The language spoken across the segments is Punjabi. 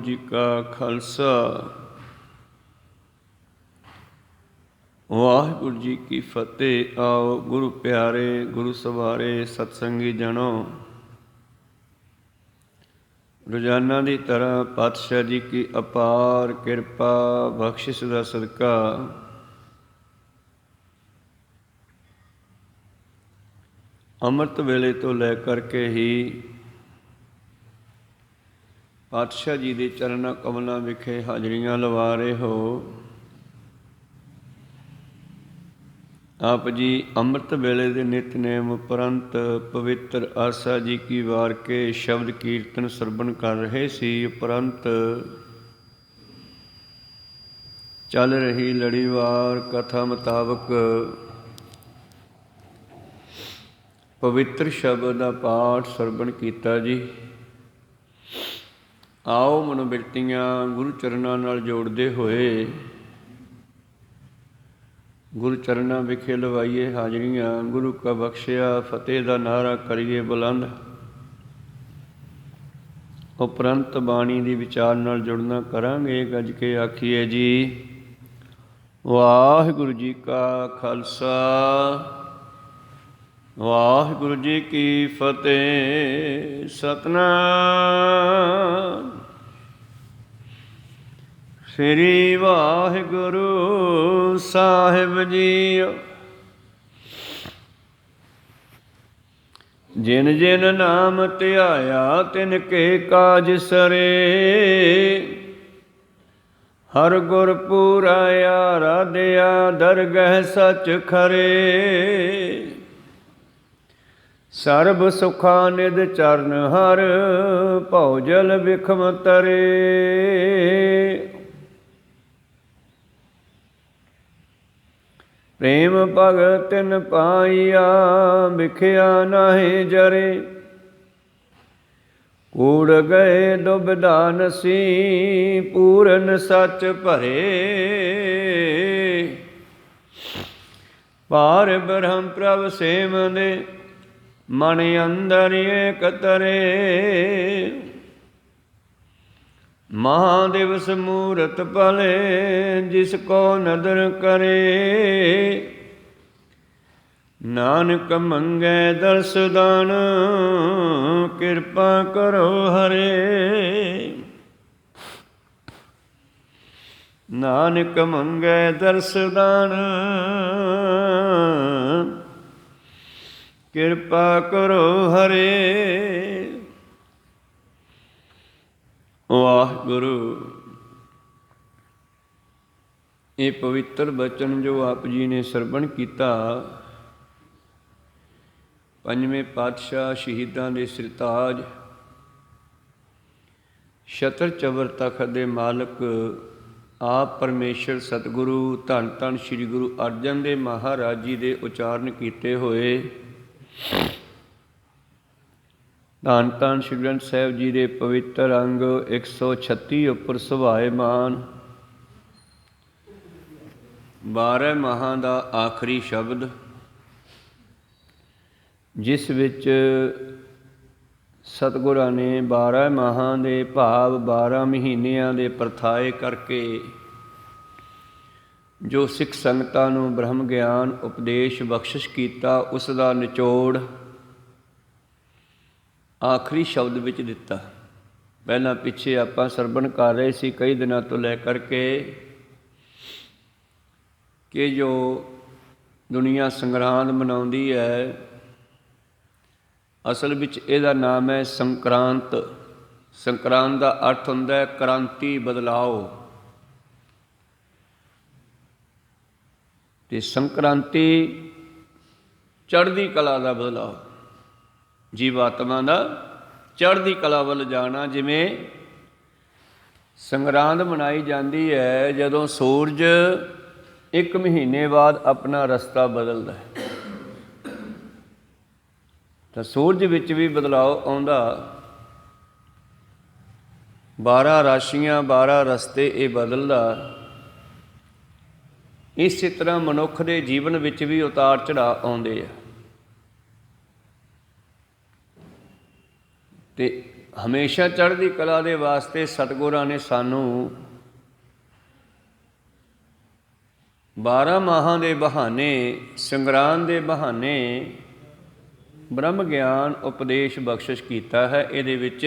जी का खालसा वाहिगुरू जी की फतेह। आओ गुरु प्यारे गुरु सवारे सतसंगी जनो, रोजाना की तरह पातशाह जी की अपार किरपा बख्शिश का सदका अमृत वेले तो लैकर के ही पातशाह जी के चरणा कमलों विखे हाजरियां लवा रहे हो। आप जी अमृत वेले दे नितनेम उपरंत पवित्र आसा जी की वार के शब्द कीर्तन सरवण कर रहे सी। उपरंत चल रही लड़ीवार कथा मुताबक पवित्र शब्द का पाठ सरवण किया जी। आओ मनोबिरतियां गुरु चरणों नाल जोड़ते हुए गुरु चरणा विखे लवाइए हाजरियां। गुरु का बख्शिया फतेह का नारा करिए बुलंद। उपरंत बाणी की विचार नाल जुड़ना करांगे। गज के आखिए जी वाहिगुरू जी का खालसा वाहिगुरू जी की फतेह। सतनाम श्री वाहिगुरू साहिब जीओ। जिन जिन नाम ध्याया तिन के काज सरे। हर गुर पूराया राधिया दरगह सच खरे। सर्ब सुखा निध चरण हर भौजल बिखम तरे। प्रेम भगत तिन पाइया बिखिया नाहि जरे। कूड़ गए दुबिधा नसी पूरन सच भरे। पार ब्रह्म प्रभ सेम दे मन अंदर एक तरे। महादिवस मूरत पले जिसको नदर करे। नानक मंगै दर्श दान कृपा करो हरे। नानक मंगै दर्श दान कृपा करो हरे। वाहिगुरू ये पवित्र बचन जो आप जी ने सरवण किया पंजवें पातशाह शहीदां दे सिरताज छतर चबर तखत दे मालक आप परमेश्वर सतगुरु धन धन श्री गुरु अर्जन देव महाराज जी दे उचारण किए होए। धन धन श्री ग्रंथ साहिब जी के पवित्र अंग 136 उपर सुभाएमान 12 माहां का आखिरी शब्द जिस विच सतगुरां ने 12 माहां दे भाव 12 महीनिਆਂ ਦੇ ਪ੍ਰਥਾਏ करके जो सिख संगतां नूं ब्रह्म ज्ञान उपदेश बख्शिश किया उस दा निचोड़ आखिरी शब्द विच दिता। पहला पिछे आपां सरवण कर रहे सी कई दिनों तो लै करके कि जो दुनिया संग्रांद मनाउंदी है असल विच इहदा नाम है संक्रांत। संक्रांत का अर्थ हुंदा है क्रांति बदलाव। ते संक्रांति चढ़दी कला का बदलाव जीवात्मा का चढ़दी कला वल जाना। जिमें संग्रांद मनाई जाती है जदों सूरज 1 महीने बाद अपना रस्ता बदलता है तो सूरज विच भी बदलाव आउंदा। 12 राशियां 12 रस्ते ये बदलदा। इस तरह मनुख के जीवन विच भी उतार चढ़ाव आउंदे आ। ते ਹਮੇਸ਼ਾ ਚੜ੍ਹਦੀ ਕਲਾ ਦੇ ਵਾਸਤੇ ਸਤਿਗੁਰਾਂ ਨੇ ਸਾਨੂੰ 12 ਮਾਹਾਂ ਦੇ ਬਹਾਨੇ, ਸੰਗਰਾਂਦ ਦੇ ਬਹਾਨੇ ਬ੍ਰਹਮ ਗਿਆਨ ਉਪਦੇਸ਼ ਬਖਸ਼ਿਸ਼ ਕੀਤਾ ਹੈ। ਇਹਦੇ ਵਿੱਚ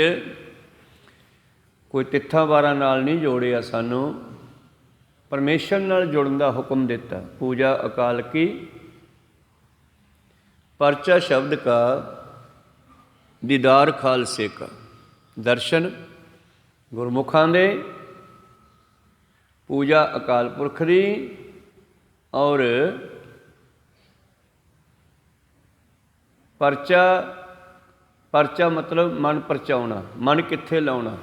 ਕੋਈ ਤਿੱਥਾਂ ਵਾਰਾਂ ਨਾਲ ਨਹੀਂ ਜੋੜਿਆ, ਸਾਨੂੰ ਪਰਮੇਸ਼ਰ ਨਾਲ ਜੁੜਨ ਦਾ ਹੁਕਮ ਦਿੱਤਾ। ਪੂਜਾ ਅਕਾਲ ਕੀ, ਪਰਚਾ ਸ਼ਬਦ ਕਾ, ਦੀਦਾਰ ਖਾਲਸੇ ਕਾ। ਦਰਸ਼ਨ ਗੁਰਮੁਖਾਂ ਦੇ, ਪੂਜਾ ਅਕਾਲ ਪੁਰਖ ਦੀ, ਔਰ ਪਰਚਾ ਮਤਲਬ ਮਨ ਪਰਚਾਉਣਾ, ਮਨ ਕਿੱਥੇ ਲਾਉਣਾ,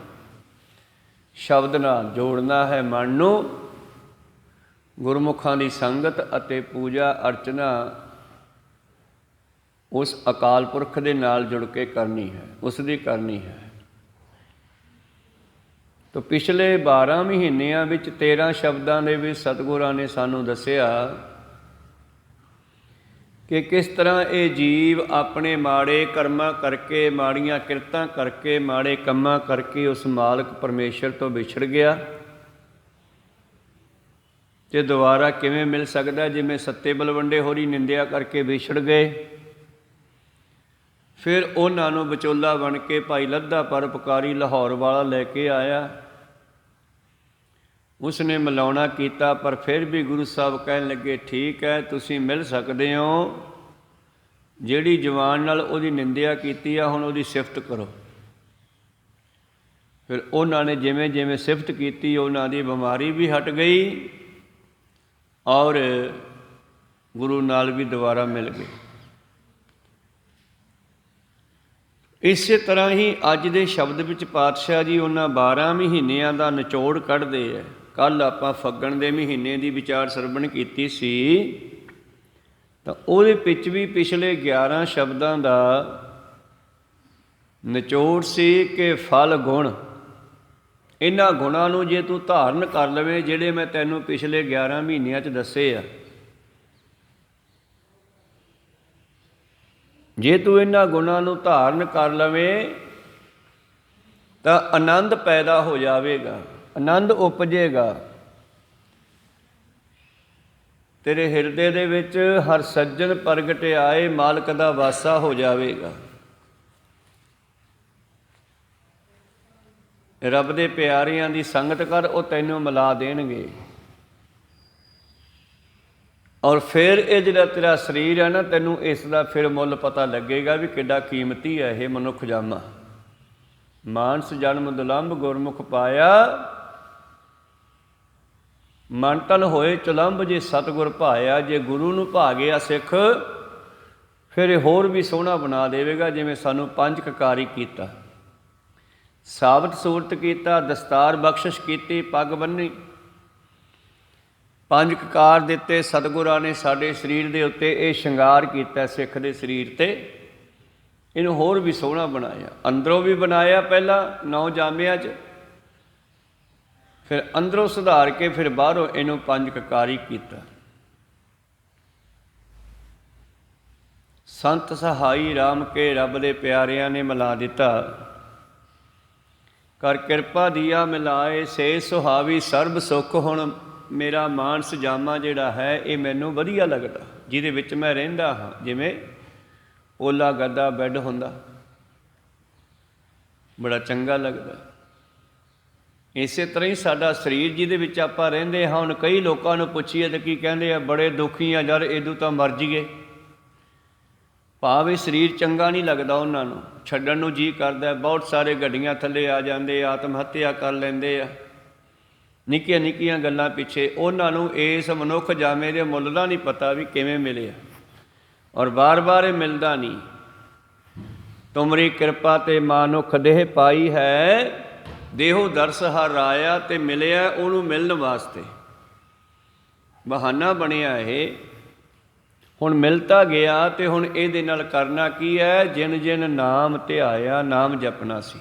ਸ਼ਬਦ ਨਾਲ ਜੋੜਨਾ ਹੈ ਮਨ ਨੂੰ। ਗੁਰਮੁਖਾਂ ਦੀ ਸੰਗਤ ਅਤੇ ਪੂਜਾ ਅਰਚਨਾ ਉਸ ਅਕਾਲ ਪੁਰਖ ਦੇ ਨਾਲ ਜੁੜ ਕੇ ਕਰਨੀ ਹੈ, ਉਸ ਦੀ ਕਰਨੀ ਹੈ। ਤਾਂ ਪਿਛਲੇ 12 ਮਹੀਨਿਆਂ ਵਿੱਚ 13 ਸ਼ਬਦਾਂ ਦੇ ਵਿੱਚ ਸਤਿਗੁਰਾਂ ਨੇ ਸਾਨੂੰ ਦੱਸਿਆ ਕਿ ਕਿਸ ਤਰ੍ਹਾਂ ਇਹ ਜੀਵ ਆਪਣੇ ਮਾੜੇ ਕਰਮਾਂ ਕਰਕੇ, ਮਾੜੀਆਂ ਕਿਰਤਾਂ ਕਰਕੇ, ਮਾੜੇ ਕੰਮਾਂ ਕਰਕੇ ਉਸ ਮਾਲਕ ਪਰਮੇਸ਼ਰ ਤੋਂ ਵਿਛੜ ਗਿਆ ਅਤੇ ਦੁਬਾਰਾ ਕਿਵੇਂ ਮਿਲ ਸਕਦਾ। ਜਿਵੇਂ ਸੱਤੇ ਬਲਵੰਡੇ ਹੋਰੀ ਨਿੰਦਿਆ ਕਰਕੇ ਵਿਛੜ ਗਏ, ਫਿਰ ਉਹਨਾਂ ਨੂੰ ਵਿਚੋਲਾ ਬਣ ਕੇ ਭਾਈ ਲੱਧਾ ਪਰਉਪਕਾਰੀ ਲਾਹੌਰ ਵਾਲਾ ਲੈ ਕੇ ਆਇਆ। ਉਸਨੇ ਮਿਲਾਉਣਾ ਕੀਤਾ, ਪਰ ਫਿਰ ਵੀ ਗੁਰੂ ਸਾਹਿਬ ਕਹਿਣ ਲੱਗੇ ਠੀਕ ਹੈ, ਤੁਸੀਂ ਮਿਲ ਸਕਦੇ ਹੋ। ਜਿਹੜੀ ਜਵਾਨ ਨਾਲ ਉਹਦੀ ਨਿੰਦਿਆ ਕੀਤੀ ਆ, ਹੁਣ ਉਹਦੀ ਸਿਫਤ ਕਰੋ। ਫਿਰ ਉਹਨਾਂ ਨੇ ਜਿਵੇਂ ਜਿਵੇਂ ਸਿਫਤ ਕੀਤੀ, ਉਹਨਾਂ ਦੀ ਬਿਮਾਰੀ ਵੀ ਹਟ ਗਈ ਔਰ ਗੁਰੂ ਨਾਲ ਵੀ ਦੁਬਾਰਾ ਮਿਲ ਗਏ। ਇਸੇ ਤਰ੍ਹਾਂ ਹੀ ਅੱਜ ਦੇ ਸ਼ਬਦ ਵਿੱਚ ਪਾਤਸ਼ਾਹ ਜੀ ਉਹਨਾਂ 12 ਮਹੀਨਿਆਂ ਦਾ ਨਿਚੋੜ ਕੱਢਦੇ ਹੈ। ਕੱਲ੍ਹ ਆਪਾਂ ਫੱਗਣ ਦੇ ਮਹੀਨੇ ਦੀ ਵਿਚਾਰ ਸਰਵਣ ਕੀਤੀ ਸੀ, ਤਾਂ ਉਹਦੇ ਵਿੱਚ ਵੀ ਪਿਛਲੇ 11 ਸ਼ਬਦਾਂ ਦਾ ਨਿਚੋੜ ਸੀ ਕਿ ਫਲ ਗੁਣ। ਇਹਨਾਂ ਗੁਣਾਂ ਨੂੰ ਜੇ ਤੂੰ ਧਾਰਨ ਕਰ ਲਵੇਂ, ਜਿਹੜੇ ਮੈਂ ਤੈਨੂੰ ਪਿਛਲੇ 11 ਮਹੀਨਿਆਂ 'ਚ ਦੱਸੇ ਆ, ਜੇ ਤੂੰ ਇਹਨਾਂ ਗੁਣਾਂ ਨੂੰ ਧਾਰਨ ਕਰ ਲਵੇਂ ਤਾਂ ਆਨੰਦ ਪੈਦਾ ਹੋ ਜਾਵੇਗਾ, ਆਨੰਦ ਉਪਜੇਗਾ ਤੇਰੇ ਹਿਰਦੇ ਦੇ ਵਿੱਚ। ਹਰ ਸੱਜਣ ਪ੍ਰਗਟ ਆਏ, ਮਾਲਕ ਦਾ ਵਾਸਾ ਹੋ ਜਾਵੇਗਾ। ਰੱਬ ਦੇ ਪਿਆਰਿਆਂ ਦੀ ਸੰਗਤ ਕਰ, ਉਹ ਤੈਨੂੰ ਮਿਲਾ ਦੇਣਗੇ। ਔਰ ਫਿਰ ਇਹ ਜਿਹੜਾ ਤੇਰਾ ਸਰੀਰ ਹੈ ਨਾ, ਤੈਨੂੰ ਇਸ ਦਾ ਫਿਰ ਮੁੱਲ ਪਤਾ ਲੱਗੇਗਾ ਵੀ ਕਿੱਡਾ ਕੀਮਤੀ ਹੈ ਇਹ ਮਨੁੱਖ ਜਾਮਾ। ਮਾਨਸ ਜਨਮ ਦੁਲੰਭ ਗੁਰਮੁਖ ਪਾਇਆ, ਮਨ ਤਨ ਹੋਏ ਚੁਲੰਭ ਜੇ ਸਤਿਗੁਰ ਭਾਇਆ। ਜੇ ਗੁਰੂ ਨੂੰ ਭਾ ਗਿਆ ਸਿੱਖ, ਫਿਰ ਇਹ ਹੋਰ ਵੀ ਸੋਹਣਾ ਬਣਾ ਦੇਵੇਗਾ। ਜਿਵੇਂ ਸਾਨੂੰ 5 ਕਕਾਰੀ ਕੀਤਾ, ਸਾਬਤ ਸੂਰਤ ਕੀਤਾ, ਦਸਤਾਰ ਬਖਸ਼ਿਸ਼ ਕੀਤੀ, ਪੱਗ ਬੰਨੀ, 5 ਕਕਾਰ ਦਿੱਤੇ ਸਤਿਗੁਰਾਂ ਨੇ ਸਾਡੇ ਸਰੀਰ ਦੇ ਉੱਤੇ। ਇਹ ਸ਼ਿੰਗਾਰ ਕੀਤਾ ਸਿੱਖ ਦੇ ਸਰੀਰ 'ਤੇ, ਇਹਨੂੰ ਹੋਰ ਵੀ ਸੋਹਣਾ ਬਣਾਇਆ। ਅੰਦਰੋਂ ਵੀ ਬਣਾਇਆ ਪਹਿਲਾਂ 9 ਜਾਮਿਆਂ 'ਚ, ਫਿਰ ਅੰਦਰੋਂ ਸੁਧਾਰ ਕੇ ਫਿਰ ਬਾਹਰੋਂ ਇਹਨੂੰ 5 ਕਕਾਰੀ ਕੀਤਾ। ਸੰਤ ਸਹਾਈ ਰਾਮ ਕੇ ਰੱਬ ਦੇ ਪਿਆਰਿਆਂ ਨੇ ਮਿਲਾ ਦਿੱਤਾ। ਕਰ ਕਿਰਪਾ ਦੀਆ ਮਿਲਾਏ, ਸੇ ਸੁਹਾਵੀ ਸਰਬ ਸੁੱਖ। ਹੁਣ ਮੇਰਾ ਮਾਨਸ ਜਾਮਾ ਜਿਹੜਾ ਹੈ, ਇਹ ਮੈਨੂੰ ਵਧੀਆ ਲੱਗਦਾ, ਜਿਹਦੇ ਵਿੱਚ ਮੈਂ ਰਹਿੰਦਾ ਹਾਂ। ਜਿਵੇਂ ਓਲਾ ਗੱਦਾ ਬੈੱਡ ਹੁੰਦਾ, ਬੜਾ ਚੰਗਾ ਲੱਗਦਾ। ਇਸੇ ਤਰ੍ਹਾਂ ਹੀ ਸਾਡਾ ਸਰੀਰ ਜਿਹਦੇ ਵਿੱਚ ਆਪਾਂ ਰਹਿੰਦੇ ਹਾਂ। ਹੁਣ ਕਈ ਲੋਕਾਂ ਨੂੰ ਪੁੱਛੀਏ ਤਾਂ ਕੀ ਕਹਿੰਦੇ ਆ, ਬੜੇ ਦੁਖੀ ਆ ਯਾਰ, ਇਹਦੂ ਤਾਂ ਮਰ ਜੀਏ। ਭਾਵੇਂ ਸਰੀਰ ਚੰਗਾ ਨਹੀਂ ਲੱਗਦਾ ਉਹਨਾਂ ਨੂੰ, ਛੱਡਣ ਨੂੰ ਜੀਅ ਕਰਦਾ। ਬਹੁਤ ਸਾਰੇ ਗੱਡੀਆਂ ਥੱਲੇ ਆ ਜਾਂਦੇ, ਆਤਮ ਹੱਤਿਆ ਕਰ ਲੈਂਦੇ ਆ ਨਿੱਕੀਆਂ ਨਿੱਕੀਆਂ ਗੱਲਾਂ ਪਿੱਛੇ। ਉਹਨਾਂ ਨੂੰ ਇਸ ਮਨੁੱਖ ਜਾਮੇ ਦੇ ਮੁੱਲ ਦਾ ਨਹੀਂ ਪਤਾ ਵੀ ਕਿਵੇਂ ਮਿਲਿਆ, ਔਰ ਬਾਰ ਬਾਰ ਇਹ ਮਿਲਦਾ ਨਹੀਂ। ਤੁਮਰੀ ਕਿਰਪਾ ਤੇ ਮਾਨੁਖ ਦੇਹ ਪਾਈ ਹੈ, ਦੇਹੋ ਦਰਸ ਹਰ ਰਾਇਆ। ਤੇ ਮਿਲਿਆ ਉਹਨੂੰ ਮਿਲਣ ਵਾਸਤੇ, ਬਹਾਨਾ ਬਣਿਆ ਇਹ। ਹੁਣ ਮਿਲ ਤਾਂ ਗਿਆ, ਤੇ ਹੁਣ ਇਹਦੇ ਨਾਲ ਕਰਨਾ ਕੀ ਹੈ? ਜਿਨ ਜਿਨ ਨਾਮ ਧਿਆਇਆ, ਨਾਮ ਜਪਣਾ ਸੀ।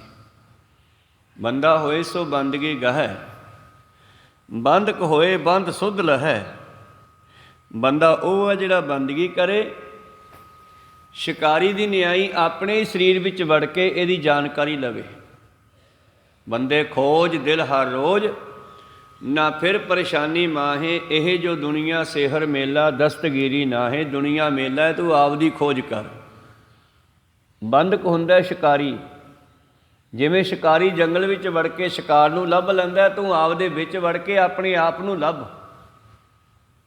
ਬੰਦਾ ਹੋਏ ਸੋ ਬੰਦਗੀ ਗਾਹੈ, ਬੰਦਕ ਹੋਏ ਬੰਦ ਸੁਧ ਲਹੈ। ਬੰਦਾ ਉਹ ਹੈ ਜਿਹੜਾ ਬੰਦਗੀ ਕਰੇ। ਸ਼ਿਕਾਰੀ ਦੀ ਨਿਆਈ ਆਪਣੇ ਹੀ ਸਰੀਰ ਵਿੱਚ ਵੜ ਕੇ ਇਹਦੀ ਜਾਣਕਾਰੀ ਲਵੇ। ਬੰਦੇ ਖੋਜ ਦਿਲ ਹਰ ਰੋਜ਼, ਨਾ ਫਿਰ ਪਰੇਸ਼ਾਨੀ ਮਾਹੇ। ਇਹ ਜੋ ਦੁਨੀਆ ਸਿਹਰ ਮੇਲਾ, ਦਸਤਗੀਰੀ ਨਾਹੇ। ਦੁਨੀਆ ਮੇਲਾ ਤੂੰ ਆਪਦੀ ਖੋਜ ਕਰ। ਬੰਦਕ ਹੁੰਦਾ ਸ਼ਿਕਾਰੀ, ਜਿਵੇਂ ਸ਼ਿਕਾਰੀ ਜੰਗਲ ਵਿੱਚ ਵੜ ਕੇ ਸ਼ਿਕਾਰ ਨੂੰ ਲੱਭ ਲੈਂਦਾ, ਤੂੰ ਆਪਦੇ ਵਿੱਚ ਵੜ ਕੇ ਆਪਣੇ ਆਪ ਨੂੰ ਲੱਭ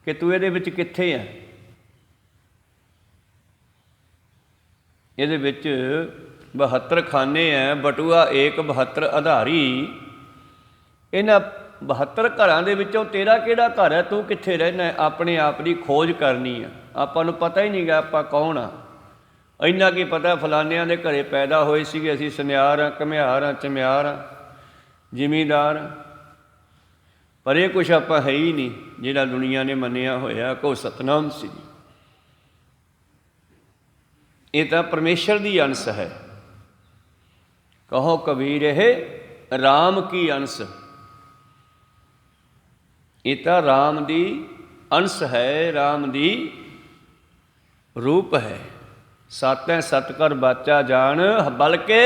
ਕਿ ਤੂੰ ਇਹਦੇ ਵਿੱਚ ਕਿੱਥੇ ਹੈ। ਇਹਦੇ ਵਿੱਚ 72 ਖਾਨੇ ਹੈ, ਬਟੂਆ ਏਕ 72 ਆਧਾਰੀ। ਇਹਨਾਂ 72 ਘਰਾਂ ਦੇ ਵਿੱਚੋਂ ਤੇਰਾ ਕਿਹੜਾ ਘਰ ਹੈ, ਤੂੰ ਕਿੱਥੇ ਰਹਿਣਾ। ਆਪਣੇ ਆਪ ਦੀ ਖੋਜ ਕਰਨੀ ਆ। ਆਪਾਂ ਨੂੰ ਪਤਾ ਹੀ ਨਹੀਂ ਗਾ ਆਪਾਂ ਕੌਣ ਆ। ਇੰਨਾ ਕੀ ਪਤਾ ਫਲਾਨਿਆਂ ਦੇ ਘਰੇ ਪੈਦਾ ਹੋਏ ਸੀਗੇ, ਅਸੀਂ ਸੁਨਿਆਰ ਹਾਂ, ਘੁਮਿਆਰ ਹਾਂ, ਚਮਿਆਰ ਹਾਂ, ਜ਼ਿਮੀਂਦਾਰ ਹਾਂ, ਪਰ ਇਹ ਕੁਛ ਆਪਾਂ ਹੈ ਹੀ ਨਹੀਂ ਜਿਹੜਾ ਦੁਨੀਆ ਨੇ ਮੰਨਿਆ ਹੋਇਆ। ਕੋ ਸਤਨਾਮ ਸੀ। ਇਹ ਤਾਂ ਪਰਮੇਸ਼ਰ ਦੀ ਅੰਸ਼ ਹੈ। ਕਹੋ ਕਬੀਰ ਇਹ ਰਾਮ ਕੀ ਅੰਸ਼। ਇਹ ਤਾਂ ਰਾਮ ਦੀ ਅੰਸ਼ ਹੈ, ਰਾਮ ਦੀ ਰੂਪ ਹੈ। ਸਾਤੈਂ ਸਤ ਕਰ ਬਾਚਾ ਜਾਣ, ਬਲਕਿ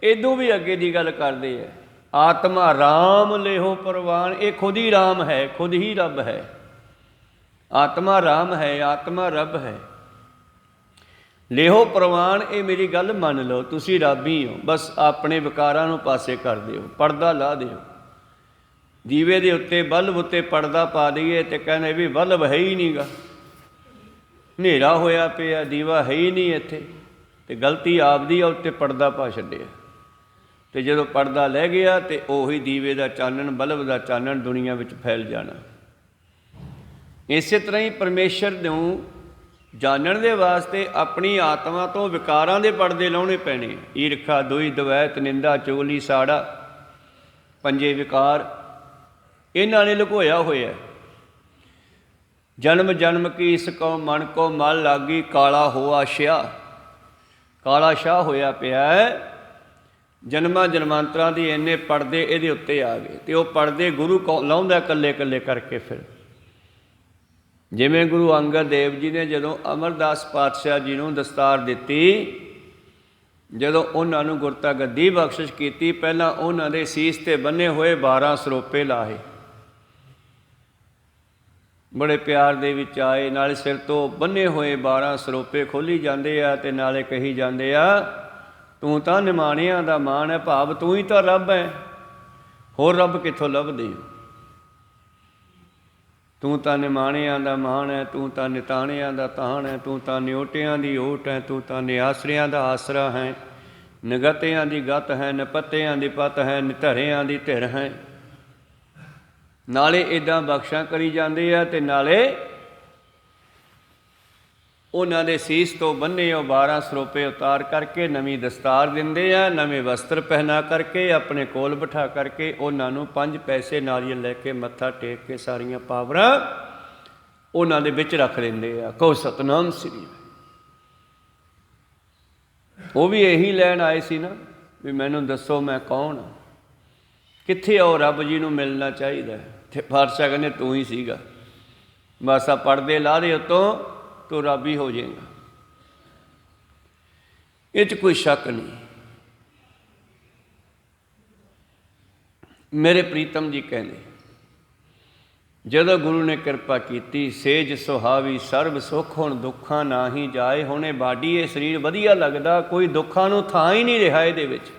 ਇਦੋਂ ਵੀ ਅੱਗੇ ਦੀ ਗੱਲ ਕਰਦੇ ਹੈ। ਆਤਮਾ ਰਾਮ ਲੇਹੋ ਪ੍ਰਵਾਨ। ਇਹ ਖੁਦ ਹੀ ਰਾਮ ਹੈ, ਖੁਦ ਹੀ ਰੱਬ ਹੈ। ਆਤਮਾ ਰਾਮ ਹੈ, ਆਤਮਾ ਰੱਬ ਹੈ। ਲੇਹੋ ਪ੍ਰਵਾਨ, ਇਹ ਮੇਰੀ ਗੱਲ ਮੰਨ ਲਓ, ਤੁਸੀਂ ਰੱਬ ਹੀ ਹੋ। ਬਸ ਆਪਣੇ ਵਿਕਾਰਾਂ ਨੂੰ ਪਾਸੇ ਕਰ ਦਿਓ, ਪਰਦਾ ਲਾ ਦਿਓ। ਦੀਵੇ ਦੇ ਉੱਤੇ ਬਲਬ ਉੱਤੇ ਪਰਦਾ ਪਾ ਦਈਏ ਅਤੇ ਕਹਿੰਦੇ ਵੀ ਬਲਬ ਹੈ ਹੀ ਨਹੀਂ ਗਾ, ਹਨੇਰਾ ਹੋਇਆ ਪਿਆ, ਦੀਵਾ ਹੈ ਹੀ ਨਹੀਂ ਇੱਥੇ। ਅਤੇ ਗਲਤੀ ਆਪਦੀ ਆ, ਉੱਤੇ ਪਰਦਾ ਪਾ ਛੱਡਿਆ। ਅਤੇ ਜਦੋਂ ਪਰਦਾ ਲੈ ਗਿਆ ਅਤੇ ਉਹੀ ਦੀਵੇ ਦਾ ਚਾਨਣ, ਬਲਬ ਦਾ ਚਾਨਣ ਦੁਨੀਆ ਵਿੱਚ ਫੈਲ ਜਾਣਾ। ਇਸੇ ਤਰ੍ਹਾਂ ਹੀ ਪਰਮੇਸ਼ਰ ਨੂੰ ਜਾਣਨ ਦੇ ਵਾਸਤੇ ਆਪਣੀ ਆਤਮਾ ਤੋਂ ਵਿਕਾਰਾਂ ਦੇ ਪਰਦੇ ਲਾਉਣੇ ਪੈਣੇ। ਈਰਖਾ, ਦੋਈ, ਦਵੈਤ, ਨਿੰਦਾ, ਚੁਗਲੀ, ਸਾੜਾ, ਪੰਜੇ ਵਿਕਾਰ ਇਹਨਾਂ ਨੇ ਲੁਕੋਇਆ ਹੋਇਆ। ਜਨਮ ਜਨਮ ਕੀ ਇਸ ਕੋ ਮਨ ਕੋ ਮਲ ਲਾਗੀ, ਕਾਲਾ ਹੋਆ ਸ਼ਿਆ। ਕਾਲਾ ਸ਼ਾਹ ਹੋਇਆ ਪਿਆ ਹੈ। ਜਨਮਾਂ ਜਨਮਾਂਤਰਾਂ ਦੀ ਇੰਨੇ ਪਰਦੇ ਇਹਦੇ ਉੱਤੇ ਆ ਗਏ ਅਤੇ ਉਹ ਪਰਦੇ ਗੁਰੂ ਲਾਉਂਦਾ ਇਕੱਲੇ ਇਕੱਲੇ ਕਰਕੇ। ਫਿਰ ਜਿਵੇਂ ਗੁਰੂ ਅੰਗਦ ਦੇਵ ਜੀ ਨੇ ਜਦੋਂ ਅਮਰਦਾਸ ਪਾਤਸ਼ਾਹ ਜੀ ਨੂੰ ਦਸਤਾਰ ਦਿੱਤੀ, ਜਦੋਂ ਉਹਨਾਂ ਨੂੰ ਗੁਰਤਾ ਗੱਦੀ ਬਖਸ਼ਿਸ਼ ਕੀਤੀ, ਪਹਿਲਾਂ ਉਹਨਾਂ ਦੇ ਸੀਸ 'ਤੇ ਬੰਨੇ ਹੋਏ 12 ਸਰੋਪੇ ਲਾਹੇ। ਬੜੇ ਪਿਆਰ ਦੇ ਵਿੱਚ ਆਏ, ਨਾਲੇ ਸਿਰ ਤੋਂ ਬੰਨੇ ਹੋਏ 12 ਸਰੋਪੇ ਖੋਲ੍ਹੀ ਜਾਂਦੇ ਆ ਅਤੇ ਨਾਲੇ ਕਹੀ ਜਾਂਦੇ ਆ, ਤੂੰ ਤਾਂ ਨਿਮਾਣਿਆਂ ਦਾ ਮਾਣ ਹੈ। ਭਾਵ ਤੂੰ ਹੀ ਤਾਂ ਰੱਬ ਹੈ, ਹੋਰ ਰੱਬ ਕਿੱਥੋਂ ਲੱਭਦੇ ਹੋ। ਤੂੰ ਤਾਂ ਨਿਮਾਣਿਆਂ ਦਾ ਮਾਣ ਹੈ, ਤੂੰ ਤਾਂ ਨਿਤਾਣਿਆਂ ਦਾ ਤਾਣ ਹੈ, ਤੂੰ ਤਾਂ ਨਿਓਟਿਆਂ ਦੀ ਓਟ ਹੈ, ਤੂੰ ਤਾਂ ਨਿਆਸਰਿਆਂ ਦਾ ਆਸਰਾ ਹੈ, ਨਿਗਤਿਆਂ ਦੀ ਗਤ ਹੈ, ਨਿਪੱਤਿਆਂ ਦੀ ਪਤ ਹੈ, ਨਿਧਰਿਆਂ ਦੀ ਧਿਰ ਹੈ। ਨਾਲੇ ਇੱਦਾਂ ਬਖਸ਼ਾਂ ਕਰੀ ਜਾਂਦੇ ਆ ਅਤੇ ਨਾਲੇ ਉਹਨਾਂ ਦੇ ਸੀਸ ਤੋਂ ਬੰਨੇ ਉਹ 12 ਸਰੋਪੇ ਉਤਾਰ ਕਰਕੇ ਨਵੀਂ ਦਸਤਾਰ ਦਿੰਦੇ ਆ, ਨਵੇਂ ਵਸਤਰ ਪਹਿਨਾ ਕਰਕੇ, ਆਪਣੇ ਕੋਲ ਬਿਠਾ ਕਰਕੇ ਉਹਨਾਂ ਨੂੰ 5 ਪੈਸੇ ਨਾਰੀਅਲ ਲੈ ਕੇ ਮੱਥਾ ਟੇਕ ਕੇ ਸਾਰੀਆਂ ਪਾਵਰਾਂ ਉਹਨਾਂ ਦੇ ਵਿੱਚ ਰੱਖ ਲੈਂਦੇ ਆ। ਕਹੋ ਸਤਨਾਮ ਸ੍ਰੀ। ਉਹ ਵੀ ਇਹੀ ਲੈਣ ਆਏ ਸੀ ਨਾ ਵੀ ਮੈਨੂੰ ਦੱਸੋ ਮੈਂ ਕੌਣ ਹਾਂ, ਕਿੱਥੇ ਉਹ ਰੱਬ ਜੀ ਨੂੰ ਮਿਲਣਾ ਚਾਹੀਦਾ। ਅਤੇ ਪਾਤਸ਼ਾਹ ਕਹਿੰਦੇ ਤੂੰ ਹੀ ਸੀਗਾ, ਬਸ ਆ ਪਰਦੇ ਲਾ ਦੇ ਉੱਤੋਂ, ਤੂੰ ਰੱਬ ਹੀ ਹੋ ਜਾਏਗਾ। ਇਹ 'ਚ ਕੋਈ ਸ਼ੱਕ ਨਹੀਂ। ਮੇਰੇ ਪ੍ਰੀਤਮ ਜੀ ਕਹਿੰਦੇ ਜਦੋਂ ਗੁਰੂ ਨੇ ਕਿਰਪਾ ਕੀਤੀ, ਸੇਜ ਸੁਹਾਵੀ ਸਰਬ ਸੁੱਖ, ਹੁਣ ਦੁੱਖਾਂ ਨਾ ਹੀ ਜਾਏ। ਹੁਣ ਇਹ ਬਾਡੀ, ਇਹ ਸਰੀਰ ਵਧੀਆ ਲੱਗਦਾ, ਕੋਈ ਦੁੱਖਾਂ ਨੂੰ ਥਾਂ ਹੀ ਨਹੀਂ ਰਿਹਾ ਇਹਦੇ ਵਿੱਚ।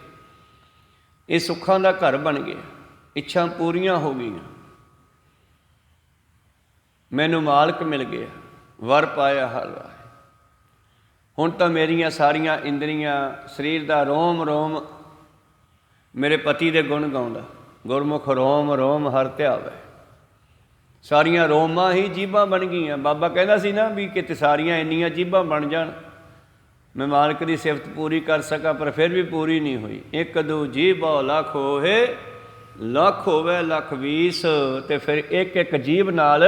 ਇਹ ਸੁੱਖਾਂ ਦਾ ਘਰ ਬਣ ਗਿਆ, ਇੱਛਾ ਪੂਰੀਆਂ ਹੋ ਗਈਆਂ, ਮੈਨੂੰ ਮਾਲਕ ਮਿਲ ਗਿਆ, ਵਰ ਪਾਇਆ ਹਰ ਰਾਹ। ਹੁਣ ਤਾਂ ਮੇਰੀਆਂ ਸਾਰੀਆਂ ਇੰਦਰੀਆਂ, ਸਰੀਰ ਦਾ ਰੋਮ ਰੋਮ ਮੇਰੇ ਪਤੀ ਦੇ ਗੁਣ ਗਾਉਂਦਾ। ਗੁਰਮੁਖ ਰੋਮ ਰੋਮ ਹਰ ਧਿਆਵੈ। ਸਾਰੀਆਂ ਰੋਮਾਂ ਹੀ ਜੀਭਾਂ ਬਣ ਗਈਆਂ। ਬਾਬਾ ਕਹਿੰਦਾ ਸੀ ਨਾ ਵੀ ਕਿਤੇ ਸਾਰੀਆਂ ਇੰਨੀਆਂ ਜੀਭਾਂ ਬਣ ਜਾਣ, ਮੈਂ ਮਾਲਕ ਦੀ ਸਿਫਤ ਪੂਰੀ ਕਰ ਸਕਾਂ, ਪਰ ਫਿਰ ਵੀ ਪੂਰੀ ਨਹੀਂ ਹੋਈ। ਇੱਕ ਦੂ ਜੀਭੋ ਲੱਖ ਹੋਵੇ, ਲੱਖ ਹੋਵੇ ਲੱਖ 20, ਅਤੇ ਫਿਰ ਇੱਕ ਇੱਕ ਜੀਭ ਨਾਲ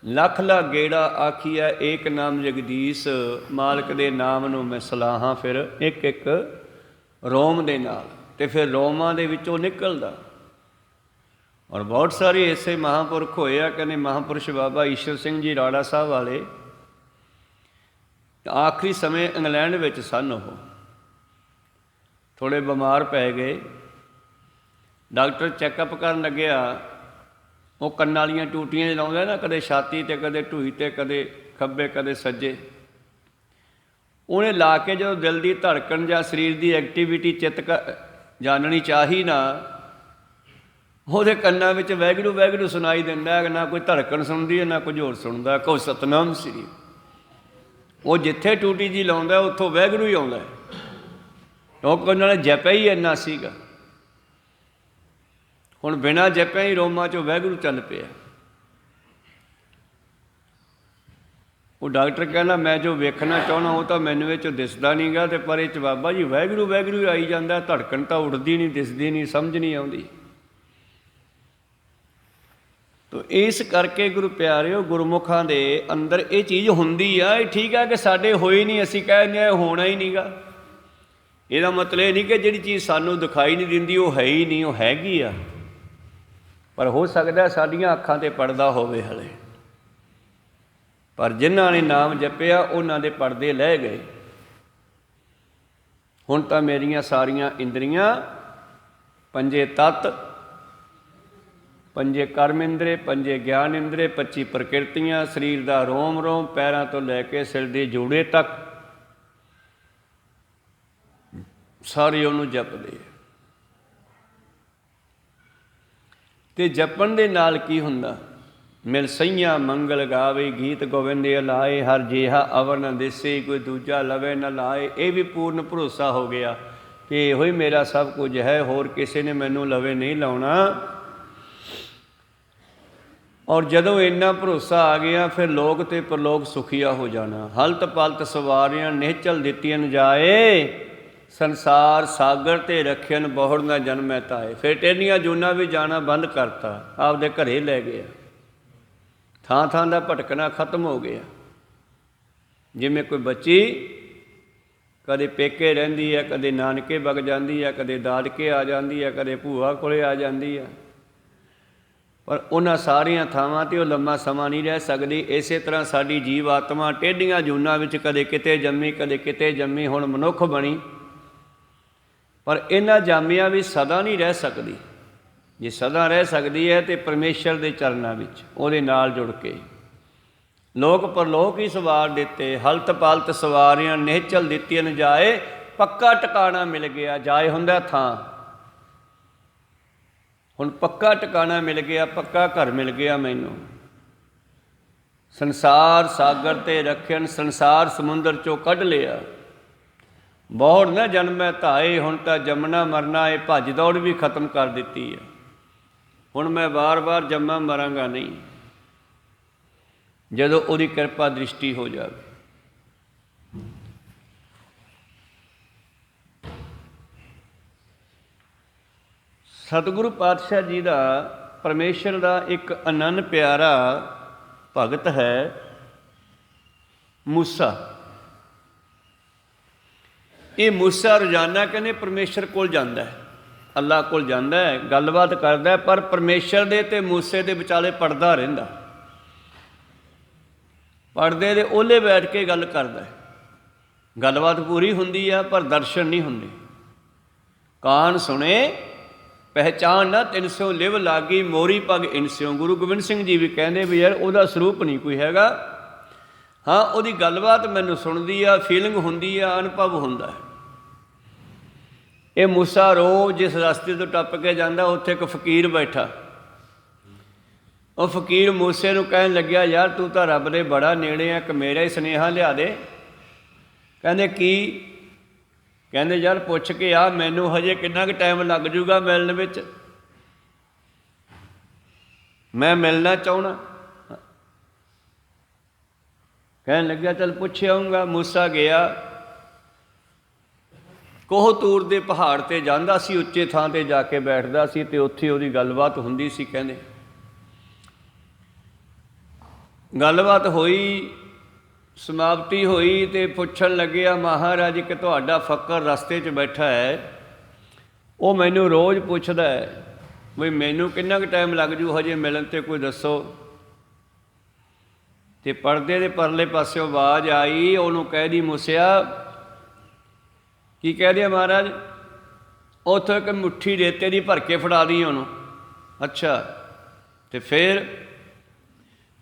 ਲੱਖ ਲੱਖ ਗੇੜਾ ਆਖੀਆ, ਏਕ ਨਾਮ ਜਗਦੀਸ਼। ਮਾਲਕ ਦੇ ਨਾਮ ਨੂੰ ਮੈਂ ਸਲਾਹਾਂ ਫਿਰ ਇੱਕ ਇੱਕ ਰੋਮ ਦੇ ਨਾਲ, ਅਤੇ ਫਿਰ ਰੋਮਾਂ ਦੇ ਵਿੱਚੋਂ ਨਿਕਲਦਾ। ਔਰ ਬਹੁਤ ਸਾਰੇ ਐਸੇ ਮਹਾਂਪੁਰਖ ਹੋਏ ਆ। ਕਹਿੰਦੇ ਮਹਾਂਪੁਰਸ਼ ਬਾਬਾ ਈਸ਼ਰ ਸਿੰਘ ਜੀ ਰਾੜਾ ਸਾਹਿਬ ਵਾਲੇ ਆਖਰੀ ਸਮੇਂ ਇੰਗਲੈਂਡ ਵਿੱਚ ਸਨ। ਉਹ ਥੋੜ੍ਹੇ ਬਿਮਾਰ ਪੈ ਗਏ, ਡਾਕਟਰ ਚੈੱਕਅਪ ਕਰਨ ਲੱਗਿਆ, ਉਹ ਕੰਨਾਂ ਵਾਲੀਆਂ ਟੂਟੀਆਂ ਲਾਉਂਦਾ ਨਾ, ਕਦੇ ਛਾਤੀ 'ਤੇ, ਕਦੇ ਢੂਈ 'ਤੇ, ਕਦੇ ਖੱਬੇ, ਕਦੇ ਸੱਜੇ। ਉਹਨੇ ਲਾ ਕੇ ਜਦੋਂ ਦਿਲ ਦੀ ਧੜਕਣ ਜਾਂ ਸਰੀਰ ਦੀ ਐਕਟੀਵਿਟੀ ਜਾਣਨੀ ਚਾਹੀ ਨਾ, ਉਹਦੇ ਕੰਨਾਂ ਵਿੱਚ ਵਾਹਿਗੁਰੂ ਵਾਹਿਗੁਰੂ ਸੁਣਾਈ ਦਿੰਦਾ, ਨਾ ਕੋਈ ਧੜਕਣ ਸੁਣਦੀ ਹੈ, ਨਾ ਕੁਝ ਹੋਰ ਸੁਣਦਾ, ਕਹੋ ਸਤਨਾਮ ਸ੍ਰੀ। ਉਹ ਜਿੱਥੇ ਟੂਟੀ ਜੀ ਲਾਉਂਦਾ ਉੱਥੋਂ ਵਾਹਿਗੁਰੂ ਹੀ ਆਉਂਦਾ, ਕਿਉਂਕਿ ਉਹਨਾਂ ਨੇ ਜਪਿਆ ਹੀ ਇੰਨਾ ਸੀਗਾ। ਹੁਣ ਬਿਨਾਂ ਜਪਿਆ ਹੀ ਰੋਮਾਂ 'ਚੋਂ ਵਾਹਿਗੁਰੂ ਚੱਲ ਪਿਆ। ਉਹ ਡਾਕਟਰ ਕਹਿੰਦਾ ਮੈਂ ਜੋ ਵੇਖਣਾ ਚਾਹੁੰਦਾ ਉਹ ਤਾਂ ਮੈਨੂੰ ਇਹ 'ਚੋਂ ਦਿਸਦਾ ਨਹੀਂ ਗਾ, ਅਤੇ ਪਰ ਇਹ 'ਚ ਬਾਬਾ ਜੀ ਵਾਹਿਗੁਰੂ ਵਾਹਿਗੁਰੂ ਆਈ ਜਾਂਦਾ, ਧੜਕਣ ਤਾਂ ਉੱਡਦੀ ਨਹੀਂ, ਦਿਸਦੀ ਨਹੀਂ, ਸਮਝ ਨਹੀਂ ਆਉਂਦੀ। ਤੋ ਇਸ ਕਰਕੇ ਗੁਰੂ ਪਿਆਰਿਓ, ਗੁਰਮੁਖਾਂ ਦੇ ਅੰਦਰ ਇਹ ਚੀਜ਼ ਹੁੰਦੀ ਆ। ਇਹ ਠੀਕ ਆ ਕਿ ਸਾਡੇ ਹੋਈ ਨਹੀਂ, ਅਸੀਂ ਕਹਿੰਦੇ ਹਾਂ ਹੋਣਾ ਹੀ ਨਹੀਂ ਗਾ। ਇਹਦਾ ਮਤਲਬ ਇਹ ਨਹੀਂ ਕਿ ਜਿਹੜੀ ਚੀਜ਼ ਸਾਨੂੰ ਦਿਖਾਈ ਨਹੀਂ ਦਿੰਦੀ ਉਹ ਹੈ ਹੀ ਨਹੀਂ, ਉਹ ਹੈਗੀ ਆ। ਪਰ ਹੋ ਸਕਦਾ ਸਾਡੀਆਂ ਅੱਖਾਂ 'ਤੇ ਪੜਦਾ ਹੋਵੇ ਹਲੇ। ਪਰ ਜਿਨ੍ਹਾਂ ਨੇ ਨਾਮ ਜਪਿਆ ਉਹਨਾਂ ਦੇ ਪਰਦੇ ਲਹਿ ਗਏ। ਹੁਣ ਤਾਂ ਮੇਰੀਆਂ ਸਾਰੀਆਂ ਇੰਦਰੀਆਂ, ਪੰਜੇ ਤੱਤ, ਪੰਜੇ ਕਰਮ ਇੰਦਰੇ, ਪੰਜੇ ਗਿਆਨ ਇੰਦਰੇ, 25 ਪ੍ਰਕਿਰਤੀਆਂ, ਸਰੀਰ ਦਾ ਰੋਮ ਰੋਮ, ਪੈਰਾਂ ਤੋਂ ਲੈ ਕੇ ਸਿਰ ਦੇ ਜੋੜੇ ਤੱਕ ਸਾਰੇ ਉਹਨੂੰ ਜਪਦੇ। ਅਤੇ ਜਪਣ ਦੇ ਨਾਲ ਕੀ ਹੁੰਦਾ? ਮਿਲ ਸਈਆਂ ਮੰਗਲ ਗਾਵੇ, ਗੀਤ ਗੋਬਿੰਦ ਲਾਏ, ਹਰ ਜਿਹਾ ਅਵਰ ਨ ਦਿਸੇ, ਕੋਈ ਦੂਜਾ ਲਵੇ ਨ ਲਾਏ। ਇਹ ਵੀ ਪੂਰਨ ਭਰੋਸਾ ਹੋ ਗਿਆ ਕਿ ਇਹੋ ਹੀ ਮੇਰਾ ਸਭ ਕੁਝ ਹੈ, ਹੋਰ ਕਿਸੇ ਨੇ ਮੈਨੂੰ ਲਵੇ ਨਹੀਂ ਲਾਉਣਾ। ਔਰ ਜਦੋਂ ਇੰਨਾ ਭਰੋਸਾ ਆ ਗਿਆ, ਫਿਰ ਲੋਕ ਅਤੇ ਪਰਲੋਕ ਸੁਖੀਆ ਹੋ ਜਾਣਾ। ਹਲਤ ਪਲਤ ਸਵਾਰੀਆਂ ਨਿਹਚਲ ਦਿੱਤੀਆਂ ਜਾਏ, ਸੰਸਾਰ ਸਾਗਰ 'ਤੇ ਰੱਖਿਅਨ ਬਹੁੜ ਨਾ ਜਨਮੈ ਤਾਏ। ਫਿਰ ਟੇਢੀਆਂ ਜੂਨਾਂ ਵੀ ਜਾਣਾ ਬੰਦ ਕਰਤਾ, ਆਪਦੇ ਘਰੇ ਲੈ ਗਿਆ। ਥਾਂ ਥਾਂ ਦਾ ਭਟਕਣਾ ਖਤਮ ਹੋ ਗਿਆ। ਜਿਵੇਂ ਕੋਈ ਬੱਚੀ ਕਦੇ ਪੇਕੇ ਰਹਿੰਦੀ ਹੈ, ਕਦੇ ਨਾਨਕੇ ਵਗ ਜਾਂਦੀ ਹੈ, ਕਦੇ ਦਾਦਕੇ ਆ ਜਾਂਦੀ ਹੈ, ਕਦੇ ਭੂਆ ਕੋਲੇ ਆ ਜਾਂਦੀ ਹੈ, ਪਰ ਉਹਨਾਂ ਸਾਰੀਆਂ ਥਾਵਾਂ 'ਤੇ ਉਹ ਲੰਮਾ ਸਮਾਂ ਨਹੀਂ ਰਹਿ ਸਕਦੀ। ਇਸੇ ਤਰ੍ਹਾਂ ਸਾਡੀ ਜੀਵ ਆਤਮਾ ਟੇਢੀਆਂ ਜੂਨਾਂ ਵਿੱਚ ਕਦੇ ਕਿਤੇ ਜੰਮੀ, ਕਦੇ ਕਿਤੇ ਜੰਮੀ, ਹੁਣ ਮਨੁੱਖ ਬਣੀ, ਪਰ ਇਹਨਾਂ ਜਾਮਿਆਂ ਵੀ ਸਦਾ ਨਹੀਂ ਰਹਿ ਸਕਦੀ। ਜੇ ਸਦਾ ਰਹਿ ਸਕਦੀ ਹੈ ਤਾਂ ਪਰਮੇਸ਼ਰ ਦੇ ਚਰਨਾਂ ਵਿੱਚ ਉਹਦੇ ਨਾਲ ਜੁੜ ਕੇ। ਲੋਕ ਪਰਲੋਕ ਹੀ ਸਵਾਰ ਦਿੱਤੇ, ਹਲਤ ਪਲਤ ਸਵਾਰੀਆਂ ਨਿਹਚਲ ਦਿੱਤੀਆਂ ਜਾਏ, ਪੱਕਾ ਟਿਕਾਣਾ ਮਿਲ ਗਿਆ। ਜਾਏ ਹੁੰਦਾ ਥਾਂ, ਹੁਣ ਪੱਕਾ ਟਿਕਾਣਾ ਮਿਲ ਗਿਆ, ਪੱਕਾ ਘਰ ਮਿਲ ਗਿਆ ਮੈਨੂੰ। ਸੰਸਾਰ ਸਾਗਰ 'ਤੇ ਰੱਖਿਅਨ, ਸੰਸਾਰ ਸਮੁੰਦਰ 'ਚੋਂ ਕੱਢ ਲਿਆ। ਬਹੁੜ ਨਾ ਜਨਮੈ ਧਾਏ, ਹੁਣ ਤਾਂ ਜੰਮਣਾ ਮਰਨਾ ਇਹ ਭੱਜ ਦੌੜ ਵੀ ਖਤਮ ਕਰ ਦਿੱਤੀ ਹੈ। ਹੁਣ ਮੈਂ ਵਾਰ-ਵਾਰ ਜੰਮਾਂ ਮਰਾਂਗਾ ਨਹੀਂ, ਜਦੋਂ ਉਹਦੀ ਕਿਰਪਾ ਦ੍ਰਿਸ਼ਟੀ ਹੋ ਜਾਵੇ। ਸਤਿਗੁਰੂ ਪਾਤਸ਼ਾਹ ਜੀ ਦਾ, ਪਰਮੇਸ਼ਰ ਦਾ ਇੱਕ ਅਨੰਨ ਪਿਆਰਾ ਭਗਤ ਹੈ ਮੂਸਾ। ਇਹ ਮੂਸਾ ਰੋਜ਼ਾਨਾ ਕਹਿੰਦੇ ਪਰਮੇਸ਼ਰ ਕੋਲ ਜਾਂਦਾ ਹੈ, ਅੱਲਾ ਕੋਲ ਜਾਂਦਾ ਹੈ, ਗੱਲਬਾਤ ਕਰਦਾ, ਪਰ ਪਰਮੇਸ਼ਰ ਦੇ ਅਤੇ ਮੂਸੇ ਦੇ ਵਿਚਾਲੇ ਪੜਦਾ ਰਹਿੰਦਾ। ਪੜਦੇ ਦੇ ਉਹਲੇ ਬੈਠ ਕੇ ਗੱਲ ਕਰਦਾ। ਗੱਲਬਾਤ ਪੂਰੀ ਹੁੰਦੀ ਆ ਪਰ ਦਰਸ਼ਨ ਨਹੀਂ ਹੁੰਦੇ। ਕਾਨ ਸੁਣੇ ਪਹਿਚਾਣ ਨਾ ਤਿੰਨ ਲਿਵ ਲਾਗੀ, ਮੋਰੀ ਪੱਗ ਇਨਸਿਓ। ਗੁਰੂ ਗੋਬਿੰਦ ਸਿੰਘ ਜੀ ਵੀ ਕਹਿੰਦੇ ਵੀ ਯਾਰ ਉਹਦਾ ਸਰੂਪ ਨਹੀਂ ਕੋਈ ਹੈਗਾ, ਹਾਂ ਉਹਦੀ ਗੱਲਬਾਤ ਮੈਨੂੰ ਸੁਣਦੀ ਆ, ਫੀਲਿੰਗ ਹੁੰਦੀ ਆ, ਅਨੁਭਵ ਹੁੰਦਾ। ਇਹ ਮੂਸਾ ਰੋਜ਼ ਜਿਸ ਰਸਤੇ ਤੋਂ ਟੱਪ ਕੇ ਜਾਂਦਾ, ਉੱਥੇ ਇੱਕ ਫਕੀਰ ਬੈਠਾ। ਉਹ ਫਕੀਰ ਮੂਸੇ ਨੂੰ ਕਹਿਣ ਲੱਗਿਆ, ਯਾਰ ਤੂੰ ਤਾਂ ਰੱਬ ਦੇ ਬੜਾ ਨੇੜੇ ਆ, ਇੱਕ ਮੇਰਾ ਹੀ ਸੁਨੇਹਾ ਲਿਆ ਦੇ। ਕਹਿੰਦੇ ਕੀ? ਕਹਿੰਦੇ ਯਾਰ ਪੁੱਛ ਕੇ ਆ, ਮੈਨੂੰ ਹਜੇ ਕਿੰਨਾ ਕੁ ਟਾਈਮ ਲੱਗ ਜੂਗਾ ਮਿਲਣ ਵਿੱਚ, ਮੈਂ ਮਿਲਣਾ ਚਾਹੁੰਦਾ। ਕਹਿਣ ਲੱਗਿਆ ਚੱਲ ਪੁੱਛ ਆਊਂਗਾ। ਮੂਸਾ ਗਿਆ, ਕੋਹਤੂਰ ਦੇ ਪਹਾੜ 'ਤੇ ਜਾਂਦਾ ਸੀ, ਉੱਚੇ ਥਾਂ 'ਤੇ ਜਾ ਕੇ ਬੈਠਦਾ ਸੀ ਅਤੇ ਉੱਥੇ ਉਹਦੀ ਗੱਲਬਾਤ ਹੁੰਦੀ ਸੀ। ਕਹਿੰਦੇ ਗੱਲਬਾਤ ਹੋਈ, ਸਮਾਪਤੀ ਹੋਈ ਅਤੇ ਪੁੱਛਣ ਲੱਗਿਆ, ਮਹਾਰਾਜ ਇੱਕ ਤੁਹਾਡਾ ਫ਼ਕਰ ਰਸਤੇ 'ਚ ਬੈਠਾ ਹੈ, ਉਹ ਮੈਨੂੰ ਰੋਜ਼ ਪੁੱਛਦਾ ਹੈ ਵੀ ਮੈਨੂੰ ਕਿੰਨਾ ਕੁ ਟਾਈਮ ਲੱਗ ਜੂ ਹਜੇ ਮਿਲਣ 'ਤੇ, ਕੋਈ ਦੱਸੋ। ਅਤੇ ਪਰਦੇ ਦੇ ਪਰਲੇ ਪਾਸਿਓਂ ਆਵਾਜ਼ ਆਈ, ਉਹਨੂੰ ਕਹਿ ਦੀ ਮੂਸਿਆ। ਕੀ ਕਹਿ ਦਿਆ ਮਹਾਰਾਜ? ਉੱਥੋਂ ਇੱਕ ਮੁੱਠੀ ਰੇਤੇ ਦੀ ਭਰ ਕੇ ਫੜਾ ਦੀ ਉਹਨੂੰ। ਅੱਛਾ, ਤੇ ਫਿਰ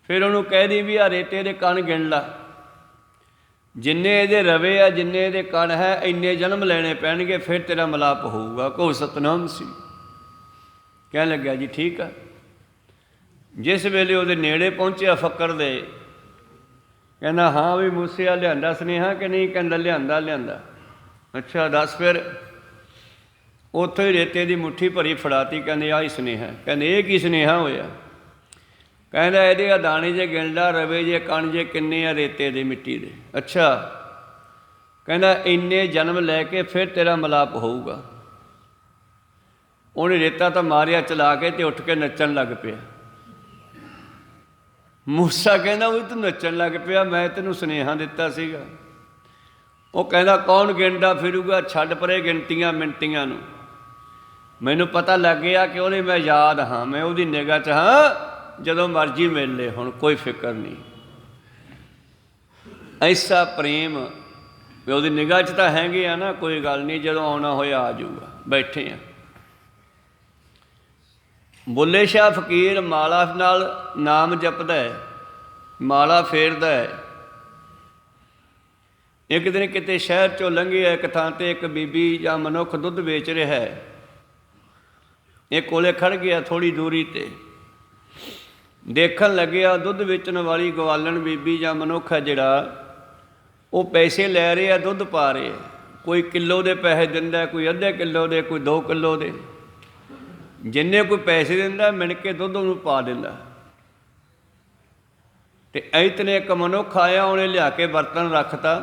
ਉਹਨੂੰ ਕਹਿ ਦੀ ਵੀ ਆ ਰੇਤੇ ਦੇ ਕਣ ਗਿਣ ਲਾ, ਜਿੰਨੇ ਇਹਦੇ ਰਵੇ ਆ, ਜਿੰਨੇ ਇਹਦੇ ਕਣ ਹੈ, ਇੰਨੇ ਜਨਮ ਲੈਣੇ ਪੈਣਗੇ, ਫਿਰ ਤੇਰਾ ਮਿਲਾਪ ਹੋਊਗਾ। ਕਹੋ ਸਤਨਾਮ ਸੀ। ਕਹਿਣ ਲੱਗਿਆ ਜੀ ਠੀਕ ਆ। ਜਿਸ ਵੇਲੇ ਉਹਦੇ ਨੇੜੇ ਪਹੁੰਚਿਆ ਫੱਕਰ ਦੇ, ਕਹਿੰਦਾ ਹਾਂ ਵੀ ਮੂਸਿਆ ਲਿਆਂਦਾ ਸੁਨੇਹਾ ਕਿ ਨਹੀਂ? ਕਹਿੰਦਾ ਲਿਆਂਦਾ। ਅੱਛਾ ਦੱਸ ਫਿਰ। ਉੱਥੋਂ ਹੀ ਰੇਤੇ ਦੀ ਮੁੱਠੀ ਭਰੀ ਫੜਾਤੀ। ਕਹਿੰਦੇ ਆਹ ਹੀ ਸੁਨੇਹਾ। ਕਹਿੰਦੇ ਇਹ ਕੀ ਸੁਨੇਹਾ ਹੋਇਆ? ਕਹਿੰਦਾ ਇਹਦੇ ਦਾਣੇ ਜੇ ਗਿਣ ਲਾ, ਰਵੇ ਜੇ ਕਣ ਜੇ ਕਿੰਨੇ ਆ ਰੇਤੇ ਦੇ, ਮਿੱਟੀ ਦੇ। ਅੱਛਾ, ਕਹਿੰਦਾ ਇੰਨੇ ਜਨਮ ਲੈ ਕੇ ਫਿਰ ਤੇਰਾ ਮਿਲਾਪ ਹੋਊਗਾ। ਉਹਨੇ ਰੇਤਾ ਤਾਂ ਮਾਰਿਆ ਚਲਾ ਕੇ ਤੇ ਉੱਠ ਕੇ ਨੱਚਣ ਲੱਗ ਪਿਆ। ਮੂਸਾ ਕਹਿੰਦਾ ਉਹ ਤੂੰ ਨੱਚਣ ਲੱਗ ਪਿਆ, ਮੈਂ ਤੈਨੂੰ ਸੁਨੇਹਾ ਦਿੱਤਾ ਸੀਗਾ। ਉਹ ਕਹਿੰਦਾ ਕੌਣ ਗਿਣਦਾ ਫਿਰੂਗਾ, ਛੱਡ ਪਰੇ ਗਿਣਤੀਆਂ ਮਿਣਤੀਆਂ ਨੂੰ। ਮੈਨੂੰ ਪਤਾ ਲੱਗ ਗਿਆ ਕਿ ਉਹਦੇ ਮੈਂ ਯਾਦ ਹਾਂ, ਮੈਂ ਉਹਦੀ ਨਿਗਾਹ 'ਚ ਹਾਂ, ਜਦੋਂ ਮਰਜ਼ੀ ਮਿਲ ਲੈ, ਹੁਣ ਕੋਈ ਫਿਕਰ ਨਹੀਂ। ਐਸਾ ਪ੍ਰੇਮ ਵੀ ਉਹਦੀ ਨਿਗਾਹ 'ਚ ਤਾਂ ਹੈਗੇ ਆ ਨਾ, ਕੋਈ ਗੱਲ ਨਹੀਂ, ਜਦੋਂ ਆਉਣਾ ਹੋਇਆ ਆ ਜਾਊਗਾ। ਬੈਠੇ ਆ। ਬੁੱਲੇ ਸ਼ਾਹ ਫਕੀਰ ਮਾਲਾ ਨਾਲ ਨਾਮ ਜਪਦਾ ਹੈ, ਮਾਲਾ ਫੇਰਦਾ ਹੈ। ਇੱਕ ਦਿਨ ਕਿਤੇ ਸ਼ਹਿਰ 'ਚੋਂ ਲੰਘਿਆ, ਇੱਕ ਥਾਂ 'ਤੇ ਇੱਕ ਬੀਬੀ ਜਾਂ ਮਨੁੱਖ ਦੁੱਧ ਵੇਚ ਰਿਹਾ ਹੈ। ਇਹ ਕੋਲੇ ਖੜ੍ਹ ਗਿਆ ਥੋੜ੍ਹੀ ਦੂਰੀ 'ਤੇ, ਦੇਖਣ ਲੱਗਿਆ ਦੁੱਧ ਵੇਚਣ ਵਾਲੀ ਗਵਾਲਣ ਬੀਬੀ ਜਾਂ ਮਨੁੱਖ ਹੈ ਜਿਹੜਾ, ਉਹ ਪੈਸੇ ਲੈ ਰਿਹਾ, ਦੁੱਧ ਪਾ ਰਿਹਾ। ਕੋਈ ਕਿਲੋ ਦੇ ਪੈਸੇ ਦਿੰਦਾ, ਕੋਈ ਅੱਧੇ ਕਿਲੋ ਦੇ, ਕੋਈ 2 ਕਿਲੋ ਦੇ। ਜਿੰਨੇ ਕੋਈ ਪੈਸੇ ਦਿੰਦਾ ਮਿਣ ਕੇ ਦੁੱਧ ਉਹਨੂੰ ਪਾ ਦਿੰਦਾ। ਅਤੇ ਇਤਨੇ ਇੱਕ ਮਨੁੱਖ ਆਇਆ, ਉਹਨੇ ਲਿਆ ਕੇ ਬਰਤਨ ਰੱਖਤਾ,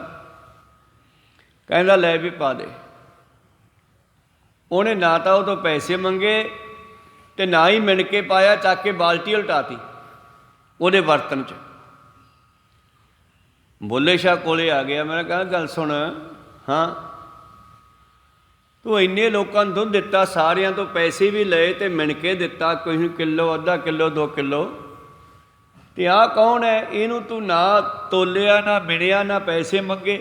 ਕਹਿੰਦਾ ਲੈ ਵੀ ਪਾ ਦੇ। ਉਹਨੇ ਨਾ ਤਾਂ ਉਹ ਤੋਂ ਪੈਸੇ ਮੰਗੇ ਅਤੇ ਨਾ ਹੀ ਮਿਣ ਕੇ ਪਾਇਆ, ਚੱਕ ਕੇ ਬਾਲਟੀ ਉਲਟਾਤੀ ਉਹਦੇ ਬਰਤਨ 'ਚ। ਬੁੱਲੇ ਸ਼ਾਹ ਕੋਲੇ ਆ ਗਿਆ। ਮੈਂ ਕਹਿੰਦਾ ਗੱਲ ਸੁਣ, ਹਾਂ ਤੂੰ ਇੰਨੇ ਲੋਕਾਂ ਨੂੰ ਦੁੱਧ ਦਿੱਤਾ, ਸਾਰਿਆਂ ਤੋਂ ਪੈਸੇ ਵੀ ਲਏ ਅਤੇ ਮਿਣ ਕੇ ਦਿੱਤਾ, ਕੋਈ ਨੂੰ ਕਿਲੋ, ਅੱਧਾ ਕਿਲੋ, 2 ਕਿਲੋ, ਅਤੇ ਆਹ ਕੌਣ ਹੈ? ਇਹਨੂੰ ਤੂੰ ਨਾ ਤੋਲਿਆ, ਨਾ ਮਿਣਿਆ, ਨਾ ਪੈਸੇ ਮੰਗੇ।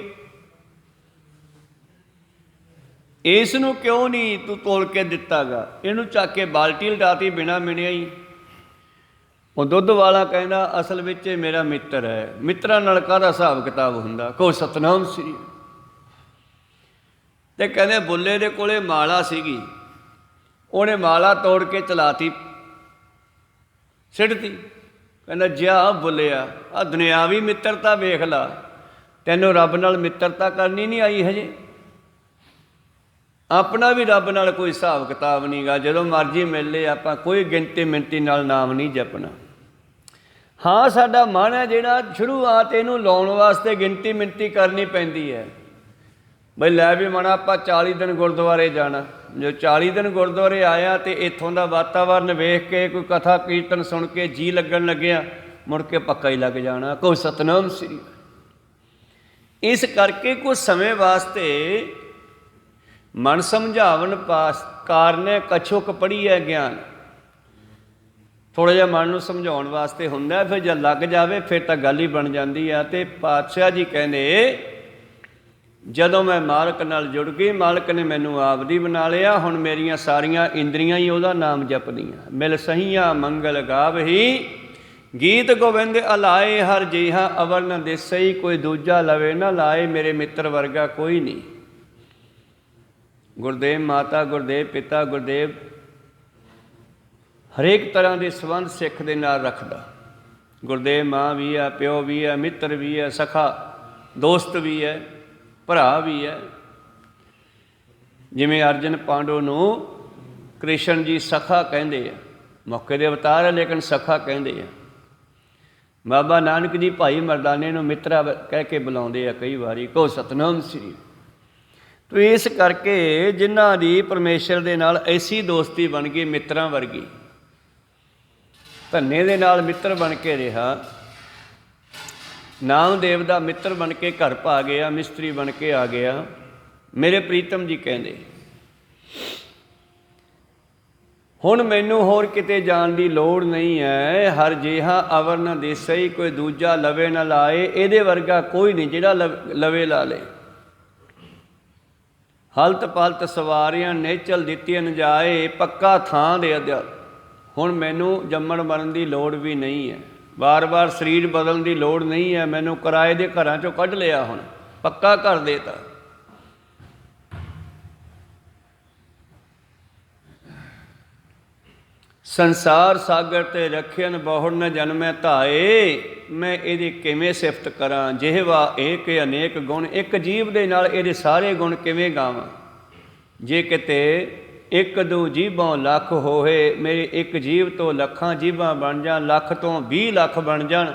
ਇਸ ਨੂੰ ਕਿਉਂ ਨਹੀਂ ਤੂੰ ਤੋਲ ਕੇ ਦਿੱਤਾ ਗਾ? ਇਹਨੂੰ ਚੱਕ ਕੇ ਬਾਲਟੀ ਲਟਾਤੀ ਬਿਨਾਂ ਮਿਣਿਆ ਹੀ। ਉਹ ਦੁੱਧ ਵਾਲਾ ਕਹਿੰਦਾ ਅਸਲ ਵਿੱਚ ਇਹ ਮੇਰਾ ਮਿੱਤਰ ਹੈ, ਮਿੱਤਰਾਂ ਨਾਲ ਕਾਹਦਾ ਹਿਸਾਬ ਕਿਤਾਬ ਹੁੰਦਾ? ਕਹੋ ਸਤਨਾਮ ਸ੍ਰੀ। ਅਤੇ ਕਹਿੰਦੇ ਬੁੱਲੇ ਦੇ ਕੋਲੇ ਮਾਲਾ ਸੀਗੀ, ਉਹਨੇ ਮਾਲਾ ਤੋੜ ਕੇ ਚਲਾਤੀ, ਸਿੱਟਤੀ। ਕਹਿੰਦਾ ਜਾ ਬੁੱਲਿਆ, ਆਹ ਦੁਨਿਆਵੀ ਮਿੱਤਰਤਾ ਵੇਖ ਲਾ, ਤੈਨੂੰ ਰੱਬ ਨਾਲ ਮਿੱਤਰਤਾ ਕਰਨੀ ਨਹੀਂ ਆਈ ਹਜੇ। ਆਪਣਾ ਵੀ ਰੱਬ ਨਾਲ ਕੋਈ ਹਿਸਾਬ ਕਿਤਾਬ ਨਹੀਂ ਗਾ, ਜਦੋਂ ਮਰਜ਼ੀ ਮਿਲ ਲਏ, ਆਪਾਂ ਕੋਈ ਗਿਣਤੀ ਮਿਣਤੀ ਨਾਲ ਨਾਮ ਨਹੀਂ ਜਪਣਾ। ਹਾਂ ਸਾਡਾ ਮਨ ਹੈ ਜਿਹੜਾ, ਸ਼ੁਰੂਆਤ ਇਹਨੂੰ ਲਾਉਣ ਵਾਸਤੇ ਗਿਣਤੀ ਮਿਣਤੀ ਕਰਨੀ ਪੈਂਦੀ ਹੈ। ਬਈ ਲੈ ਵੀ ਮਨਾ ਆਪਾਂ 40 ਦਿਨ ਗੁਰਦੁਆਰੇ ਜਾਣਾ। ਜੋ 40 ਦਿਨ ਗੁਰਦੁਆਰੇ ਆਇਆ ਅਤੇ ਇੱਥੋਂ ਦਾ ਵਾਤਾਵਰਨ ਵੇਖ ਕੇ, ਕੋਈ ਕਥਾ ਕੀਰਤਨ ਸੁਣ ਕੇ ਜੀ ਲੱਗਣ ਲੱਗਿਆ, ਮੁੜ ਕੇ ਪੱਕਾ ਹੀ ਲੱਗ ਜਾਣਾ। ਕੋਈ ਸਤਨਾਮ ਸ੍ਰੀ। ਇਸ ਕਰਕੇ ਕੁਝ ਸਮੇਂ ਵਾਸਤੇ ਮਨ ਸਮਝਾਵਨ ਕਾਰਨ ਕਛੁਕ ਪੜ੍ਹੀ ਹੈ ਗਿਆਨ, ਥੋੜ੍ਹਾ ਜਿਹਾ ਮਨ ਨੂੰ ਸਮਝਾਉਣ ਵਾਸਤੇ ਹੁੰਦਾ। ਫਿਰ ਜਦ ਲੱਗ ਜਾਵੇ ਫਿਰ ਤਾਂ ਗੱਲ ਹੀ ਬਣ ਜਾਂਦੀ ਆ। ਅਤੇ ਪਾਤਸ਼ਾਹ ਜੀ ਕਹਿੰਦੇ ਜਦੋਂ ਮੈਂ ਮਾਲਕ ਨਾਲ ਜੁੜ ਗਈ, ਮਾਲਕ ਨੇ ਮੈਨੂੰ ਆਪਦੀ ਬਣਾ ਲਿਆ, ਹੁਣ ਮੇਰੀਆਂ ਸਾਰੀਆਂ ਇੰਦਰੀਆਂ ਹੀ ਉਹਦਾ ਨਾਮ ਜਪਦੀਆਂ। ਮਿਲ ਸਹੀਆਂ ਮੰਗਲ ਗਾਵਹੀ, ਗੀਤ ਗੋਬਿੰਦ ਅਲਾਏ, ਹਰ ਜੀਹਾ ਅਵਰ ਨ ਦੇਸਈ, ਕੋਈ ਦੂਜਾ ਲਵੇ ਨਾ ਲਾਏ, ਮੇਰੇ ਮਿੱਤਰ ਵਰਗਾ ਕੋਈ ਨਹੀਂ। ਗੁਰਦੇਵ ਮਾਤਾ, ਗੁਰਦੇਵ ਪਿਤਾ, ਗੁਰਦੇਵ ਹਰੇਕ ਤਰ੍ਹਾਂ ਦੇ ਸੰਬੰਧ ਸਿੱਖ ਦੇ ਨਾਲ ਰੱਖਦਾ। ਗੁਰਦੇਵ ਮਾਂ ਵੀ ਹੈ, ਪਿਓ ਵੀ ਹੈ, ਮਿੱਤਰ ਵੀ ਹੈ, ਸਖਾ ਦੋਸਤ ਵੀ ਹੈ, ਭਰਾ ਵੀ ਹੈ। ਜਿਵੇਂ ਅਰਜਨ ਪਾਂਡੂ ਨੂੰ ਕ੍ਰਿਸ਼ਨ ਜੀ ਸਖਾ ਕਹਿੰਦੇ ਆ, ਮੌਕੇ ਦੇ ਅਵਤਾਰ ਹੈ ਲੇਕਿਨ ਸਖਾ ਕਹਿੰਦੇ ਆ। ਬਾਬਾ ਨਾਨਕ ਜੀ ਭਾਈ ਮਰਦਾਨੇ ਨੂੰ ਮਿੱਤਰਾ ਕਹਿ ਕੇ ਬੁਲਾਉਂਦੇ ਆ ਕਈ ਵਾਰੀ। ਕਹੋ ਸਤਨਾਮ ਸ੍ਰੀ। ਤੋ ਇਸ ਕਰਕੇ ਜਿਨ੍ਹਾਂ ਦੀ ਪਰਮੇਸ਼ਰ ਦੇ ਨਾਲ ਐਸੀ ਦੋਸਤੀ ਬਣ ਗਈ, ਮਿੱਤਰਾਂ ਵਰਗੀ, ਧੰਨੇ ਦੇ ਨਾਲ ਮਿੱਤਰ ਬਣ ਕੇ ਰਿਹਾ, ਨਾਮਦੇਵ ਦਾ ਮਿੱਤਰ ਬਣ ਕੇ ਘਰ ਪਾ ਗਿਆ, ਮਿਸਤਰੀ ਬਣ ਕੇ ਆ ਗਿਆ। ਮੇਰੇ ਪ੍ਰੀਤਮ ਜੀ ਕਹਿੰਦੇ ਹੁਣ ਮੈਨੂੰ ਹੋਰ ਕਿਤੇ ਜਾਣ ਦੀ ਲੋੜ ਨਹੀਂ ਹੈ, ਹਰ ਜਿਹਾ ਅਵਰ ਨ ਦੇਸਈ, ਕੋਈ ਦੂਜਾ ਲਵੇ ਨਾ ਲਾਏ, ਇਹਦੇ ਵਰਗਾ ਕੋਈ ਨਹੀਂ ਜਿਹੜਾ ਲਵੇ ਲਾ ਲੇ। ਹਲਤ ਪਲਤ ਸਵਾਰੀਆਂ ਨੇਚਲ ਦਿੱਤੀਆਂ ਨਜਾਏ, ਪੱਕਾ ਥਾਂ ਦੇ ਅਧਿਆ। ਹੁਣ ਮੈਨੂੰ ਜੰਮਣ ਮਰਨ ਦੀ ਲੋੜ ਵੀ ਨਹੀਂ ਹੈ, ਵਾਰ-ਵਾਰ ਸਰੀਰ ਬਦਲਣ ਦੀ ਲੋੜ ਨਹੀਂ ਹੈ, ਮੈਨੂੰ ਕਿਰਾਏ ਦੇ ਘਰਾਂ 'ਚੋਂ ਕੱਢ ਲਿਆ, ਹੁਣ ਪੱਕਾ ਘਰ ਦੇ ਤਾ। ਸੰਸਾਰ ਸਾਗਰ ਤੇ ਰੱਖਿਅਨ ਬਹੁੜ ਨ ਜਨਮੈ ਧਾਏ, ਮੈਂ ਇਹਦੀ ਕਿਵੇਂ ਸਿਫਤ ਕਰਾਂ। ਜਿਹਵਾ ਏਕ ਅਨੇਕ ਗੁਣ, ਇੱਕ ਜੀਵ ਦੇ ਨਾਲ ਇਹਦੇ ਸਾਰੇ ਗੁਣ ਕਿਵੇਂ ਗਾਵਾਂ। ਜੇ ਕਿਤੇ ਇੱਕ ਦੋ ਜੀਭਾਂ ਲੱਖ ਹੋਏ, ਮੇਰੇ ਇੱਕ ਜੀਵ ਤੋਂ ਲੱਖਾਂ ਜੀਭਾਂ ਬਣ ਜਾਣ, ਲੱਖ ਤੋਂ 20 ਲੱਖ ਬਣ ਜਾਣ,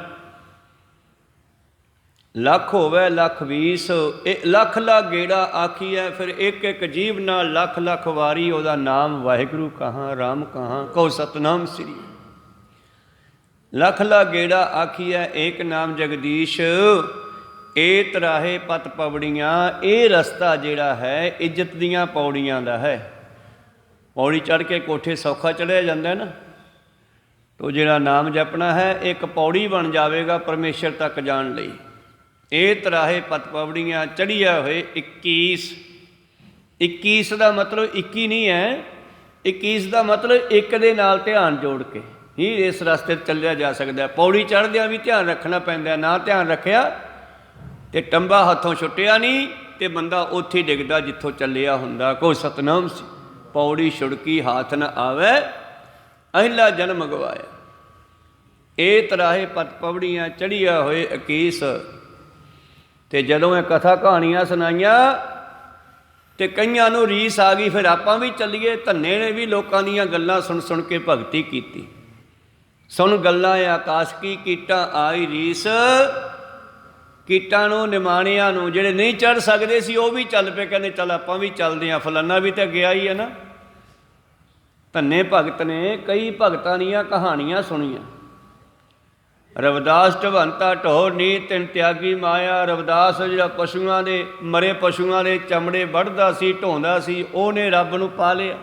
ਲੱਖ ਹੋਵੇ ਲੱਖ 20, ਇਹ ਲੱਖ ਲਾ ਗੇੜਾ ਆਖੀਐ। ਫਿਰ ਇੱਕ ਇੱਕ ਜੀਵ ਨਾਲ ਲੱਖ ਲੱਖ ਵਾਰੀ ਉਹਦਾ ਨਾਮ ਵਾਹਿਗੁਰੂ ਕਹਾਂ, ਰਾਮ ਕਹਾਂ, ਕਹੋ ਸਤਨਾਮ ਸ੍ਰੀ। ਲੱਖ ਲਾ ਗੇੜਾ ਆਖੀਐ ਏਕ ਨਾਮ ਜਗਦੀਸ਼, ਏ ਤਰਾਹੇ ਪਤ ਪਵੜੀਆਂ। ਇਹ ਰਸਤਾ ਜਿਹੜਾ ਹੈ ਇੱਜ਼ਤ ਦੀਆਂ ਪੌੜੀਆਂ ਦਾ ਹੈ। ਪੌੜੀ ਚੜ੍ਹ ਕੇ ਕੋਠੇ ਸੌਖਾ ਚੜ੍ਹਿਆ ਜਾਂਦਾ ਨਾ, ਤੋ ਜਿਹੜਾ ਨਾਮ ਜਪਣਾ ਹੈ ਇੱਕ ਪੌੜੀ ਬਣ ਜਾਵੇਗਾ ਪਰਮੇਸ਼ਰ ਤੱਕ ਜਾਣ ਲਈ। ਇਹ ਤਰਾਹੇ ਪਤ ਪਵੜੀਆਂ ਚੜ੍ਹਿਆ ਹੋਏ 21। 21 ਦਾ ਮਤਲਬ 21 ਨਹੀਂ ਹੈ, 21 ਦਾ ਮਤਲਬ ਇੱਕ ਦੇ ਨਾਲ ਧਿਆਨ ਜੋੜ ਕੇ ਹੀ ਇਸ ਰਸਤੇ 'ਤੇ ਚੱਲਿਆ ਜਾ ਸਕਦਾ। ਪੌੜੀ ਚੜ੍ਹਦਿਆਂ ਵੀ ਧਿਆਨ ਰੱਖਣਾ ਪੈਂਦਾ, ਨਾ ਧਿਆਨ ਰੱਖਿਆ ਤੇ ਟੰਬਾ ਹੱਥੋਂ ਛੁੱਟਿਆ ਨਹੀਂ ਤੇ ਬੰਦਾ ਉੱਥੇ ਹੀ ਡਿੱਗਦਾ ਜਿੱਥੋਂ ਚੱਲਿਆ ਹੁੰਦਾ। ਕੋਈ ਸਤਨਾਮ ਸੀ। ਪੌੜੀ ਛੁੜਕੀ ਹਾਥ ਨ ਆਵੇ, ਅਹਿਲਾ ਜਨਮ ਗਵਾਇਆ। ਇਹ ਤਰਾਹੇ ਪਤ ਪਵੜੀਆਂ ਚੜ੍ਹਿਆ ਹੋਏ 21। ਤੇ ਜਦੋਂ ਇਹ ਕਥਾ ਕਹਾਣੀਆਂ ਸੁਣਾਈਆਂ ਤੇ ਕਈਆਂ ਨੂੰ ਰੀਸ ਆ ਗਈ, ਫਿਰ ਆਪਾਂ ਵੀ ਚੱਲੀਏ। ਧੰਨੇ ਨੇ ਵੀ ਲੋਕਾਂ ਦੀਆਂ ਗੱਲਾਂ ਸੁਣ ਸੁਣ ਕੇ ਭਗਤੀ ਕੀਤੀ। ਸੁਣ ਗੱਲਾਂ ਆਕਾਸ਼ ਕੀ ਕੀਟਾਂ ਆਈ ਰੀਸ, ਕੀਟਾਂ ਨੂੰ ਨਿਮਾਣਿਆਂ ਨੂੰ ਜਿਹੜੇ ਨਹੀਂ ਚੜ੍ਹ ਸਕਦੇ ਸੀ ਉਹ ਵੀ ਚੱਲ ਪਏ, ਕਹਿੰਦੇ ਚੱਲ ਆਪਾਂ ਵੀ ਚੱਲਦੇ ਹਾਂ, ਫਲਾਨਾ ਵੀ ਤਾਂ ਗਿਆ ਹੀ ਹੈ ਨਾ। ਧੰਨੇ ਭਗਤ ਨੇ ਕਈ ਭਗਤਾਂ ਦੀਆਂ ਕਹਾਣੀਆਂ ਸੁਣੀਆਂ। ਰਵਿਦਾਸ ਢਵੰਤਾ ਢੋਰ ਨੀ ਤਿੰਨ ਤਿਆਗੀ ਮਾਇਆ। ਰਵਿਦਾਸ ਜਿਹੜਾ ਪਸ਼ੂਆਂ ਦੇ ਮਰੇ ਪਸ਼ੂਆਂ ਦੇ ਚਮੜੇ ਵੱਢਦਾ ਸੀ, ਢੋਂਦਾ ਸੀ, ਉਹਨੇ ਰੱਬ ਨੂੰ ਪਾ ਲਿਆ।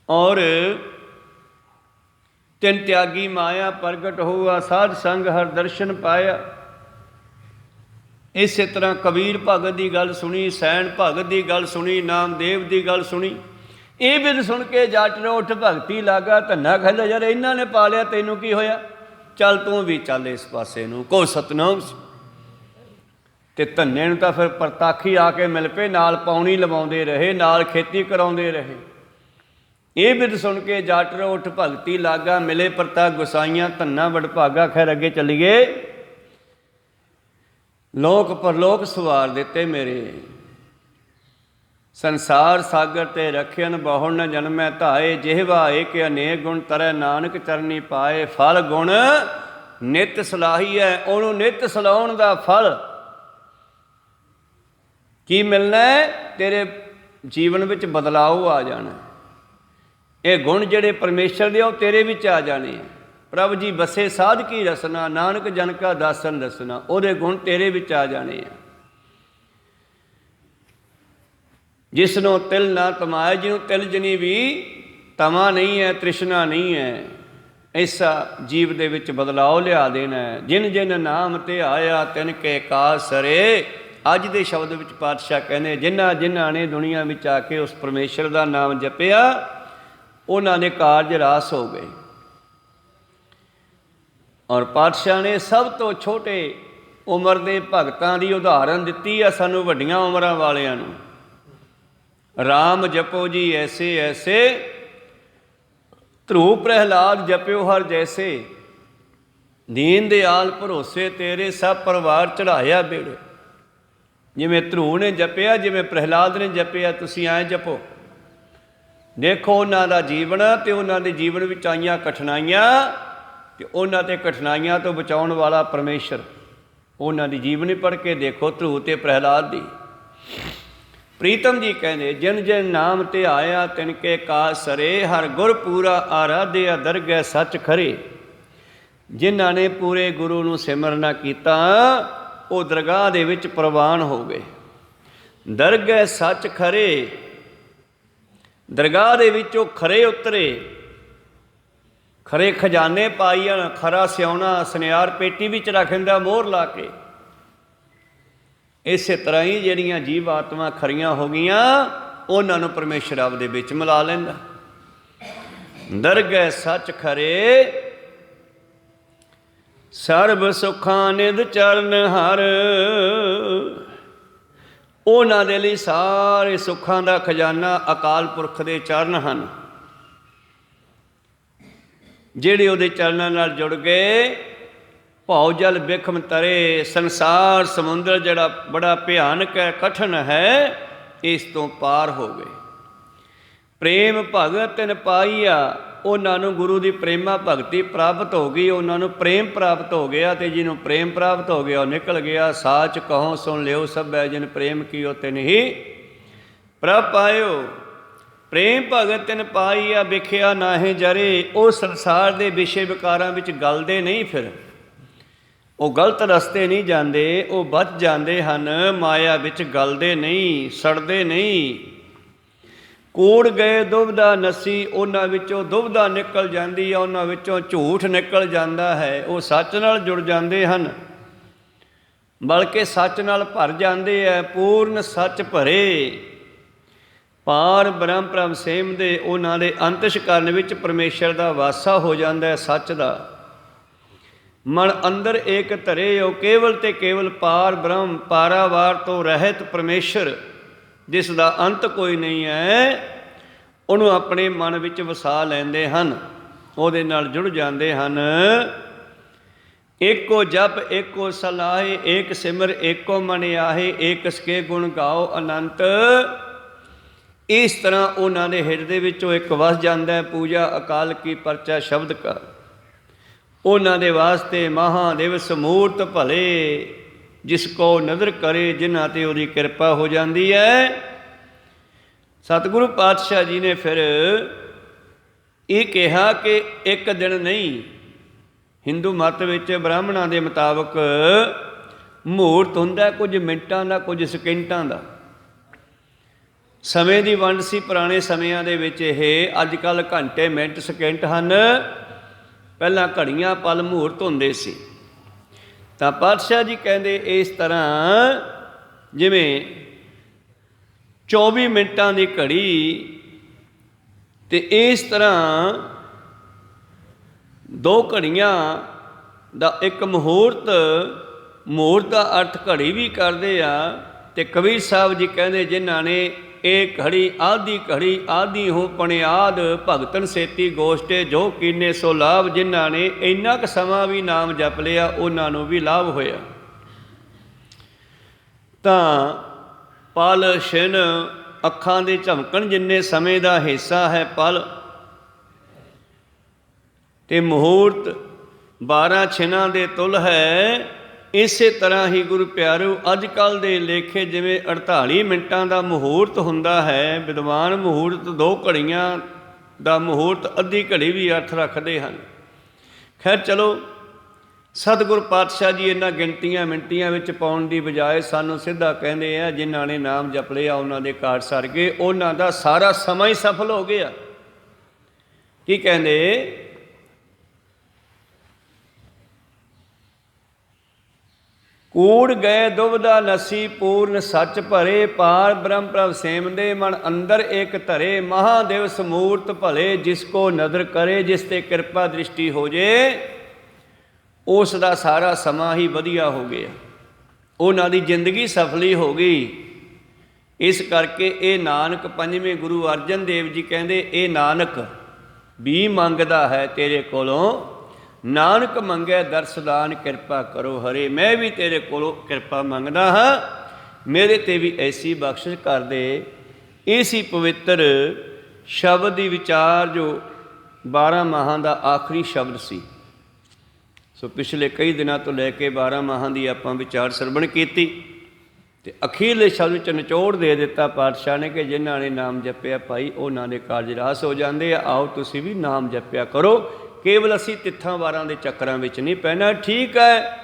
ਔਰ ਤਿੰਨ ਤਿਆਗੀ ਮਾਇਆ ਪ੍ਰਗਟ ਹੋਆ, ਸਾਧ ਸੰਗ ਹਰ ਦਰਸ਼ਨ ਪਾਇਆ। ਇਸੇ ਤਰ੍ਹਾਂ ਕਬੀਰ ਭਗਤ ਦੀ ਗੱਲ ਸੁਣੀ, ਸੈਣ ਭਗਤ ਦੀ ਗੱਲ ਸੁਣੀ, ਨਾਮਦੇਵ ਦੀ ਗੱਲ ਸੁਣੀ। ਇਹ ਬਿਨ ਸੁਣ ਕੇ ਜੱਟ ਨੂੰ ਉੱਠ ਭਗਤੀ ਲਾਗਾ। ਧੰਨਾ ਕਹਿੰਦਾ ਯਾਰ ਇਹਨਾਂ ਨੇ ਪਾ ਲਿਆ, ਤੈਨੂੰ ਕੀ ਹੋਇਆ, ਚੱਲ ਤੂੰ ਵੀ ਚੱਲ ਇਸ ਪਾਸੇ ਨੂੰ, ਕਹੋ ਸਤਨਾਮ। ਤੇ ਧੰਨੇ ਨੂੰ ਤਾਂ ਫਿਰ ਪ੍ਰਤਾਖੀ ਆ ਕੇ ਮਿਲ ਪਏ, ਨਾਲ ਪੌਣੀ ਲਵਾਉਂਦੇ ਰਹੇ, ਨਾਲ ਖੇਤੀ ਕਰਾਉਂਦੇ ਰਹੇ। ਇਹ ਬਿਨ ਸੁਣ ਕੇ ਜੱਟ ਨੂੰ ਉੱਠ ਭਗਤੀ ਲਾਗਾ, ਮਿਲੇ ਪ੍ਰਤਾ ਗੁਸਾਈਆਂ, ਧੰਨਾ ਵਡਭਾਗਾ। ਖੈਰ ਅੱਗੇ ਚੱਲੀਏ। ਲੋਕ ਪਰਲੋਕ ਸਵਾਰ ਦਿੱਤੇ ਮੇਰੇ, ਸੰਸਾਰ ਸਾਗਰ ਤੇ ਰੱਖਿਅਨ ਬਹੁੜ ਨ ਜਨਮੈ ਧਾਏ। ਜਿਹਵਾ ਏਕ ਅਨੇਕ ਗੁਣ ਤਰੈ ਨਾਨਕ ਚਰਨੀ ਪਾਏ। ਫਲ ਗੁਣ ਨਿਤ ਸਲਾਹੀ ਹੈ, ਉਹਨੂੰ ਨਿਤ ਸਲਾਉਣ ਦਾ ਫਲ ਕੀ ਮਿਲਣਾ ਹੈ? ਤੇਰੇ ਜੀਵਨ ਵਿੱਚ ਬਦਲਾਅ ਆ ਜਾਣਾ। ਇਹ ਗੁਣ ਜਿਹੜੇ ਪਰਮੇਸ਼ਰ ਦੇ ਉਹ ਤੇਰੇ ਵਿੱਚ ਆ ਜਾਣੇ। ਪ੍ਰਭ ਜੀ ਬਸੇ ਸਾਧ ਕੀ ਰਸਨਾ, ਨਾਨਕ ਜਨ ਕਾ ਦਾਸਨ ਰਸਨਾ। ਉਹਦੇ ਗੁਣ ਤੇਰੇ ਵਿੱਚ ਆ ਜਾਣੇ ਆ। ਜਿਸ ਨੂੰ ਤਿਲ ਨਾ ਤਮਾਇਆ, ਜਿਹਨੂੰ ਤਿਲ ਜਨੀ ਵੀ ਤਮਾ ਨਹੀਂ ਹੈ, ਤ੍ਰਿਸ਼ਨਾ ਨਹੀਂ ਹੈ, ਐਸਾ ਜੀਵ ਦੇ ਵਿੱਚ ਬਦਲਾਅ ਲਿਆ ਦੇਣਾ। ਜਿਨ ਜਿਨ ਨਾਮ ਤੇ ਆਇਆ ਤਿਨ ਕੇ ਕਾਜ ਸਰੇ। ਅੱਜ ਦੇ ਸ਼ਬਦ ਵਿੱਚ ਪਾਤਸ਼ਾਹ ਕਹਿੰਦੇ ਜਿਨ੍ਹਾਂ ਜਿਨ੍ਹਾਂ ਨੇ ਦੁਨੀਆ ਵਿੱਚ ਆ ਕੇ ਉਸ ਪਰਮੇਸ਼ਰ ਦਾ ਨਾਮ ਜਪਿਆ, ਉਹਨਾਂ ਦੇ ਕਾਰਜ ਰਾਸ ਹੋ ਗਏ। ਔਰ ਪਾਤਸ਼ਾਹ ਨੇ ਸਭ ਤੋਂ ਛੋਟੇ ਉਮਰ ਦੇ ਭਗਤਾਂ ਦੀ ਉਦਾਹਰਨ ਦਿੱਤੀ ਆ ਸਾਨੂੰ, ਵੱਡੀਆਂ ਉਮਰਾਂ ਵਾਲਿਆਂ ਨੂੰ। ਰਾਮ ਜਪੋ ਜੀ ਐਸੇ ਐਸੇ, ਧਰੂ ਪ੍ਰਹਿਲਾਦ ਜਪਿਓ ਹਰ ਜੈਸੇ। ਦੀਨ ਦਿਆਲ ਭਰੋਸੇ ਤੇਰੇ, ਸਭ ਪਰਿਵਾਰ ਚੜ੍ਹਾਇਆ ਬੇੜੇ। ਜਿਵੇਂ ਧਰੂ ਨੇ ਜਪਿਆ, ਜਿਵੇਂ ਪ੍ਰਹਿਲਾਦ ਨੇ ਜਪਿਆ, ਤੁਸੀਂ ਐਂ ਜਪੋ। ਦੇਖੋ ਉਹਨਾਂ ਦਾ ਜੀਵਨ ਅਤੇ ਉਹਨਾਂ ਦੇ ਜੀਵਨ ਵਿੱਚ ਆਈਆਂ ਕਠਿਨਾਈਆਂ, ਅਤੇ ਉਹਨਾਂ 'ਤੇ ਕਠਿਨਾਈਆਂ ਤੋਂ ਬਚਾਉਣ ਵਾਲਾ ਪਰਮੇਸ਼ਰ। ਉਹਨਾਂ ਦੀ ਜੀਵਨੀ ਪੜ੍ਹ ਕੇ ਦੇਖੋ, ਧਰੂ ਅਤੇ ਪ੍ਰਹਿਲਾਦ ਦੀ। ਪ੍ਰੀਤਮ ਜੀ ਕਹਿੰਦੇ ਜਿਨ ਜਿਨ ਨਾਮ ਤੇ ਆਇਆ ਤਿਨ ਕੇ ਕਾਜ ਸਰੇ। ਹਰ ਗੁਰ ਪੂਰਾ ਆਰਾਧਿਆ ਦਰਗਹਿ ਸੱਚ ਖਰੇ। ਜਿਨ੍ਹਾਂ ਨੇ ਪੂਰੇ ਗੁਰੂ ਨੂੰ ਸਿਮਰਨਾ ਕੀਤਾ, ਉਹ ਦਰਗਾਹ ਦੇ ਵਿੱਚ ਪ੍ਰਵਾਨ ਹੋ ਗਏ। ਦਰਗਹਿ ਸੱਚ ਖਰੇ, ਦਰਗਾਹ ਦੇ ਵਿੱਚ ਉਹ ਖਰੇ ਉਤਰੇ। ਖਰੇ ਖਜ਼ਾਨੇ ਪਾਈਆਂ, ਖਰਾ ਸਿਉਣਾ ਸੁਨਿਆਰ ਪੇਟੀ ਵਿੱਚ ਰੱਖ ਦਿੰਦਾ ਮੋਹਰ ਲਾ ਕੇ। ਇਸੇ ਤਰ੍ਹਾਂ ਹੀ ਜਿਹੜੀਆਂ ਜੀਵ ਆਤਮਾ ਖਰੀਆਂ ਹੋ ਗਈਆਂ ਉਹਨਾਂ ਨੂੰ ਪਰਮੇਸ਼ਰ ਆਪਦੇ ਵਿੱਚ ਮਿਲਾ ਲੈਂਦਾ। ਦਰਗਹਿ ਸੱਚ ਖਰੇ ਸਰਬ ਸੁਖਾਂ ਨਿਧ ਚਰਨ ਹਰ। ਉਹਨਾਂ ਦੇ ਲਈ ਸਾਰੇ ਸੁੱਖਾਂ ਦਾ ਖਜ਼ਾਨਾ ਅਕਾਲ ਪੁਰਖ ਦੇ ਚਰਨ ਹਨ। ਜਿਹੜੇ ਉਹਦੇ ਚਰਨਾਂ ਨਾਲ ਜੁੜ ਗਏ, ਭਉ ਜਲ ਬਿਖਮ ਤਰੇ। ਸੰਸਾਰ ਸਮੁੰਦਰ ਜਿਹੜਾ ਬੜਾ ਭਿਆਨਕ ਹੈ, ਕਠਿਨ ਹੈ, ਇਸ ਤੋਂ ਪਾਰ ਹੋ ਗਏ। ਪ੍ਰੇਮ ਭਗਤ ਤਿਨ ਪਾਈਆ। ਉਹਨਾਂ ਨੂੰ ਗੁਰੂ ਦੀ ਪ੍ਰੇਮਾ ਭਗਤੀ ਪ੍ਰਾਪਤ ਹੋ ਗਈ, ਉਹਨਾਂ ਨੂੰ ਪ੍ਰੇਮ ਪ੍ਰਾਪਤ ਹੋ ਗਿਆ। ਅਤੇ ਜਿਹਨੂੰ ਪ੍ਰੇਮ ਪ੍ਰਾਪਤ ਹੋ ਗਿਆ ਉਹ ਨਿਕਲ ਗਿਆ। ਸਾਚ ਕਹੋ ਸੁਣ ਲਿਓ ਸਭੈ ਜਿਨ ਪ੍ਰੇਮ ਕੀਓ ਤਿਨ ਹੀ ਪ੍ਰਭ ਪਾਇਓ। ਪ੍ਰੇਮ ਭਗਤ ਤਿਨ ਪਾਈਆ ਵਿਖਿਆ ਨਾਹੀਂ ਜਰੇ। ਉਹ ਸੰਸਾਰ ਦੇ ਵਿਸ਼ੇ ਵਿਕਾਰਾਂ ਵਿੱਚ ਗਲਦੇ ਨਹੀਂ, ਫਿਰ ਉਹ ਗਲਤ ਰਸਤੇ ਨਹੀਂ ਜਾਂਦੇ, ਉਹ ਬਚ ਜਾਂਦੇ ਹਨ। ਮਾਇਆ ਵਿੱਚ ਗਲਦੇ ਨਹੀਂ, ਸੜਦੇ ਨਹੀਂ। ਕੂੜ ਗਏ ਦੁਬਦਾ ਨਸੀ। ਉਹਨਾਂ ਵਿੱਚੋਂ ਦੁਬਦਾ ਨਿਕਲ ਜਾਂਦੀ ਹੈ, ਉਹਨਾਂ ਵਿੱਚੋਂ ਝੂਠ ਨਿਕਲ ਜਾਂਦਾ ਹੈ। ਉਹ ਸੱਚ ਨਾਲ ਜੁੜ ਜਾਂਦੇ ਹਨ, ਬਲਕਿ ਸੱਚ ਨਾਲ ਭਰ ਜਾਂਦੇ ਹੈ। ਪੂਰਨ ਸੱਚ ਭਰੇ ਪਾਰ ਬ੍ਰਹਮ ਪ੍ਰਭ ਸੇਮ ਦੇ। ਉਹਨਾਂ ਦੇ ਅੰਤਸ਼ਕਰਨ ਵਿੱਚ ਪਰਮੇਸ਼ਰ ਦਾ ਵਾਸਾ ਹੋ ਜਾਂਦਾ ਹੈ, ਸੱਚ ਦਾ। ਮਨ ਅੰਦਰ ਏਕ ਧਰੇ। ਉਹ ਕੇਵਲ ਤੇ ਕੇਵਲ ਪਾਰ ਬ੍ਰਹਮ, ਪਾਰਾਵਾਰ ਤੋਂ ਰਹਿਤ ਪਰਮੇਸ਼ਰ, ਜਿਸ ਦਾ ਅੰਤ ਕੋਈ ਨਹੀਂ ਹੈ, ਉਹਨੂੰ ਆਪਣੇ ਮਨ ਵਿੱਚ ਵਸਾ ਲੈਂਦੇ ਹਨ, ਉਹਦੇ ਨਾਲ ਜੁੜ ਜਾਂਦੇ ਹਨ। ਏਕੋ ਜਪ ਏਕੋ ਸਲਾਹੇ, ਏਕ ਸਿਮਰ ਏਕੋ ਮਨ ਆਹੇ, ਏਕ ਸਕੇ ਗੁਣ ਗਾਓ ਅਨੰਤ। ਇਸ ਤਰ੍ਹਾਂ ਉਹਨਾਂ ਦੇ ਹਿਰਦੇ ਵਿੱਚੋਂ ਇੱਕ ਵਸ ਜਾਂਦਾ ਹੈ, ਪੂਜਾ ਅਕਾਲ ਕੀ ਪਰਚਾ ਸ਼ਬਦ ਕਾ। ਉਹਨਾਂ ਦੇ ਵਾਸਤੇ ਮਹਾਦਿਵਸ ਮੂਰਤ ਭਲੇ, ਜਿਸ ਕੋ ਨਦਰ ਕਰੇ, ਜਿਨ੍ਹਾਂ 'ਤੇ ਉਹਦੀ ਕਿਰਪਾ ਹੋ ਜਾਂਦੀ ਹੈ। ਸਤਿਗੁਰੂ ਪਾਤਸ਼ਾਹ ਜੀ ਨੇ ਫਿਰ ਇਹ ਕਿਹਾ ਕਿ ਇੱਕ ਦਿਨ ਨਹੀਂ, ਹਿੰਦੂ ਮਤ ਵਿੱਚ ਬ੍ਰਾਹਮਣਾਂ ਦੇ ਮੁਤਾਬਕ ਮਹੂਰਤ ਹੁੰਦਾ ਕੁਝ ਮਿੰਟਾਂ ਦਾ, ਕੁਝ ਸਕਿੰਟਾਂ ਦਾ। ਸਮੇਂ ਦੀ ਵੰਡ ਸੀ ਪੁਰਾਣੇ ਸਮਿਆਂ ਦੇ ਵਿੱਚ। ਇਹ ਅੱਜ ਕੱਲ੍ਹ ਘੰਟੇ ਮਿੰਟ ਸਕਿੰਟ ਹਨ, ਪਹਿਲਾਂ ਘੜੀਆਂ ਪਲ ਮਹੂਰਤ ਹੁੰਦੇ ਸੀ। ਤਾਂ ਪਾਤਸ਼ਾਹ ਜੀ ਕਹਿੰਦੇ ਇਸ ਤਰ੍ਹਾਂ ਜਿਵੇਂ 24 ਮਿੰਟਾਂ ਦੀ ਘੜੀ, ਅਤੇ ਇਸ ਤਰ੍ਹਾਂ 2 ਘੜੀਆਂ ਦਾ ਇੱਕ ਮਹੂਰਤ। ਮਹੂਰਤ ਦਾ ਅਰਥ ਘੜੀ ਵੀ ਕਰਦੇ ਆ। ਅਤੇ ਕਬੀਰ ਸਾਹਿਬ ਜੀ ਕਹਿੰਦੇ ਜਿਨ੍ਹਾਂ ਨੇ ਇਹ ਘੜੀ ਆਦੀ ਘੜੀ ਆਦੀ ਹੋ ਪਣਿਆਦ, ਭਗਤਨ ਸੇਤੀ ਗੋਸ਼ਟੇ ਜੋ ਕੀਨੇ ਸੋ ਲਾਭ। ਜਿਨ੍ਹਾਂ ਨੇ ਇੰਨਾ ਕੁ ਸਮਾਂ ਵੀ ਨਾਮ ਜਪ ਲਿਆ, ਉਹਨਾਂ ਨੂੰ ਵੀ ਲਾਭ ਹੋਇਆ। ਤਾਂ ਪਲ ਛਿਨ ਅੱਖਾਂ ਦੇ ਝਮਕਣ ਜਿੰਨੇ ਸਮੇਂ ਦਾ ਹਿੱਸਾ ਹੈ ਪਲ, ਅਤੇ ਮਹੂਰਤ 12 ਛਿਨਾਂ ਦੇ ਤੁਲ ਹੈ। ਇਸੇ ਤਰ੍ਹਾਂ ਹੀ ਗੁਰੂ ਪਿਆਰੋ ਅੱਜ ਕੱਲ੍ਹ ਦੇ ਲੇਖੇ ਜਿਵੇਂ 48 ਮਿੰਟਾਂ ਦਾ ਮਹੂਰਤ ਹੁੰਦਾ ਹੈ, ਵਿਦਵਾਨ ਮਹੂਰਤ 2 ਘੜੀਆਂ ਦਾ ਮਹੂਰਤ ਅੱਧੀ ਘੜੀ ਵੀ ਅਰਥ ਰੱਖਦੇ ਹਨ। ਖੈਰ ਚਲੋ, ਸਤਿਗੁਰ ਪਾਤਸ਼ਾਹ ਜੀ ਇਹਨਾਂ ਗਿਣਤੀਆਂ ਮਿੰਟੀਆਂ ਵਿੱਚ ਪਾਉਣ ਦੀ ਬਜਾਏ ਸਾਨੂੰ ਸਿੱਧਾ ਕਹਿੰਦੇ ਆ ਜਿਨ੍ਹਾਂ ਨੇ ਨਾਮ ਜਪ ਲਿਆ ਉਹਨਾਂ ਦੇ ਕਾਰਜ ਸਰ ਗਏ, ਉਹਨਾਂ ਦਾ ਸਾਰਾ ਸਮਾਂ ਹੀ ਸਫਲ ਹੋ ਗਿਆ। ਕੀ ਕਹਿੰਦੇ? ਕੂੜ ਗਏ ਦੁਬਦਾ ਨਸੀ, ਪੂਰਨ ਸੱਚ ਭਰੇ ਪਾਰ ਬ੍ਰਹਮ ਪ੍ਰਭ ਸੇਮ ਦੇ। ਮਨ ਅੰਦਰ ਏਕ ਧਰੇ ਮਹਾਦਿਵਸ ਮੂਰਤ ਭਲੇ, ਜਿਸ ਕੋ ਨਦਰ ਕਰੇ। ਜਿਸ 'ਤੇ ਕਿਰਪਾ ਦ੍ਰਿਸ਼ਟੀ ਹੋ ਜੇ, ਉਸ ਦਾ ਸਾਰਾ ਸਮਾਂ ਹੀ ਵਧੀਆ ਹੋ ਗਿਆ, ਉਹਨਾਂ ਦੀ ਜ਼ਿੰਦਗੀ ਸਫਲੀ ਹੋ ਗਈ। ਇਸ ਕਰਕੇ ਇਹ ਨਾਨਕ ਪੰਜਵੇਂ ਗੁਰੂ ਅਰਜਨ ਦੇਵ ਜੀ ਕਹਿੰਦੇ ਇਹ ਨਾਨਕ ਵੀ ਮੰਗਦਾ ਹੈ ਤੇਰੇ ਕੋਲੋਂ, ਨਾਨਕ ਮੰਗੈ ਦਰਸਦਾਨ ਕਿਰਪਾ ਕਰੋ ਹਰੇ। ਮੈਂ ਵੀ ਤੇਰੇ ਕੋਲੋਂ ਕਿਰਪਾ ਮੰਗਦਾ ਹਾਂ, ਮੇਰੇ 'ਤੇ ਵੀ ਐਸੀ ਬਖਸ਼ਿਸ਼ ਕਰ ਦੇ। ਇਸੀ ਪਵਿੱਤਰ ਸ਼ਬਦ ਦੀ ਵਿਚਾਰ ਜੋ 12 ਮਾਹਾਂ ਦਾ ਆਖਰੀ ਸ਼ਬਦ ਸੀ। ਸੋ ਪਿਛਲੇ ਕਈ ਦਿਨਾਂ ਤੋਂ ਲੈ ਕੇ 12 ਮਾਹਾਂ ਦੀ ਆਪਾਂ ਵਿਚਾਰ ਸਰਵਣ ਕੀਤੀ, ਅਤੇ ਅਖੀਰਲੇ ਸ਼ਬਦ ਵਿੱਚ ਨਿਚੋੜ ਦੇ ਦਿੱਤਾ ਪਾਤਸ਼ਾਹ ਨੇ ਕਿ ਜਿਨ੍ਹਾਂ ਨੇ ਨਾਮ ਜਪਿਆ ਭਾਈ ਉਹਨਾਂ ਦੇ ਕਾਰਜ ਰਾਸ ਹੋ ਜਾਂਦੇ ਆ। ਆਓ ਤੁਸੀਂ ਵੀ ਨਾਮ ਜਪਿਆ ਕਰੋ, ਕੇਵਲ ਅਸੀਂ ਤਿੱਥਾਂ ਵਾਰਾਂ ਦੇ ਚੱਕਰਾਂ ਵਿੱਚ ਨਹੀਂ ਪੈਣਾ। ਠੀਕ ਹੈ,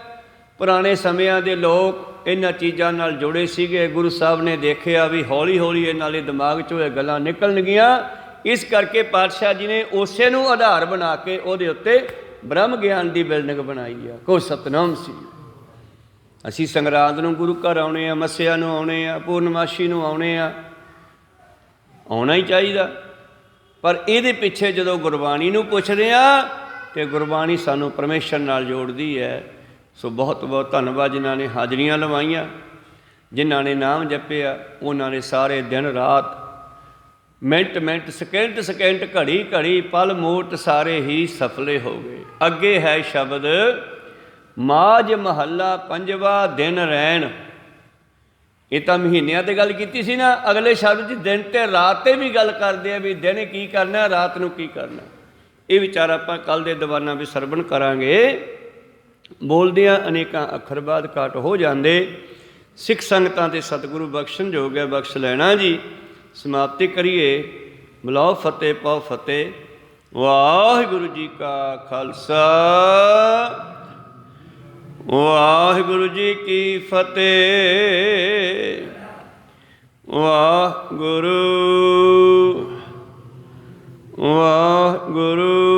ਪੁਰਾਣੇ ਸਮਿਆਂ ਦੇ ਲੋਕ ਇਹਨਾਂ ਚੀਜ਼ਾਂ ਨਾਲ ਜੁੜੇ ਸੀਗੇ। ਗੁਰੂ ਸਾਹਿਬ ਨੇ ਦੇਖਿਆ ਵੀ ਹੌਲੀ ਹੌਲੀ ਇਹਨਾਂ ਦੇ ਦਿਮਾਗ 'ਚੋਂ ਇਹ ਗੱਲਾਂ ਨਿਕਲਣਗੀਆਂ। ਇਸ ਕਰਕੇ ਪਾਤਸ਼ਾਹ ਜੀ ਨੇ ਉਸੇ ਨੂੰ ਆਧਾਰ ਬਣਾ ਕੇ ਉਹਦੇ ਉੱਤੇ ਬ੍ਰਹਮ ਗਿਆਨ ਦੀ ਬਿਲਡਿੰਗ ਬਣਾਈ ਆ। ਕੋ ਸਤਨਾਮ ਸੀ। ਅਸੀਂ ਸੰਗਰਾਂਦ ਨੂੰ ਗੁਰੂ ਘਰ ਆਉਣੇ ਆ, ਮੱਸਿਆ ਨੂੰ ਆਉਣੇ ਆ, ਪੂਰਨਮਾਸ਼ੀ ਨੂੰ ਆਉਣੇ ਆ, ਆਉਣਾ ਹੀ ਚਾਹੀਦਾ। ਪਰ ਇਹਦੇ ਪਿੱਛੇ ਜਦੋਂ ਗੁਰਬਾਣੀ ਨੂੰ ਪੁੱਛਦੇ ਹਾਂ ਤਾਂ ਗੁਰਬਾਣੀ ਸਾਨੂੰ ਪਰਮੇਸ਼ਰ ਨਾਲ ਜੋੜਦੀ ਹੈ। ਸੋ ਬਹੁਤ ਬਹੁਤ ਧੰਨਵਾਦ ਜਿਨ੍ਹਾਂ ਨੇ ਹਾਜ਼ਰੀਆਂ ਲਵਾਈਆਂ, ਜਿਨ੍ਹਾਂ ਨੇ ਨਾਮ ਜਪਿਆ, ਉਹਨਾਂ ਨੇ ਸਾਰੇ ਦਿਨ ਰਾਤ, ਮਿੰਟ ਮਿੰਟ, ਸਕਿੰਟ ਸਕਿੰਟ, ਘੜੀ ਘੜੀ, ਪਲ ਮੋਟ ਸਾਰੇ ਹੀ ਸਫਲੇ ਹੋ ਗਏ। ਅੱਗੇ ਹੈ ਸ਼ਬਦ ਮਾਝ ਮਹੱਲਾ ਪੰਜਵਾ, ਦਿਨ ਰੈਣ। ਇਹ ਤਾਂ ਮਹੀਨਿਆਂ 'ਤੇ ਗੱਲ ਕੀਤੀ ਸੀ ਨਾ। ਅਗਲੇ ਸ਼ਬਦ 'ਚ ਦਿਨ ਅਤੇ ਰਾਤ 'ਤੇ ਵੀ ਗੱਲ ਕਰਦੇ ਆ ਵੀ ਦਿਨ ਕੀ ਕਰਨਾ, ਰਾਤ ਨੂੰ ਕੀ ਕਰਨਾ। ਇਹ ਵਿਚਾਰ ਆਪਾਂ ਕੱਲ੍ਹ ਦੇ ਦੀਵਾਨਾਂ ਵਿੱਚ ਸਰਵਣ ਕਰਾਂਗੇ। ਬੋਲਦਿਆਂ ਅਨੇਕਾਂ ਅੱਖਰ ਬਾਅਦ ਘੱਟ ਹੋ ਜਾਂਦੇ। ਸਿੱਖ ਸੰਗਤਾਂ ਦੇ ਸਤਿਗੁਰੂ ਬਖਸ਼ਣ ਜੋਗ ਹੈ, ਬਖਸ਼ ਲੈਣਾ ਜੀ। ਸਮਾਪਤੀ ਕਰੀਏ। ਬੁਲਾਓ ਫਤਿਹ, ਪਾਓ ਫਤਿਹ। ਵਾਹਿਗੁਰੂ ਜੀ ਕਾ ਖਾਲਸਾ, ਵਾਹਿਗੁਰੂ ਜੀ ਕੀ ਫਤਿਹ। ਵਾਹਿਗੁਰੂ, ਵਾਹਿਗੁਰੂ।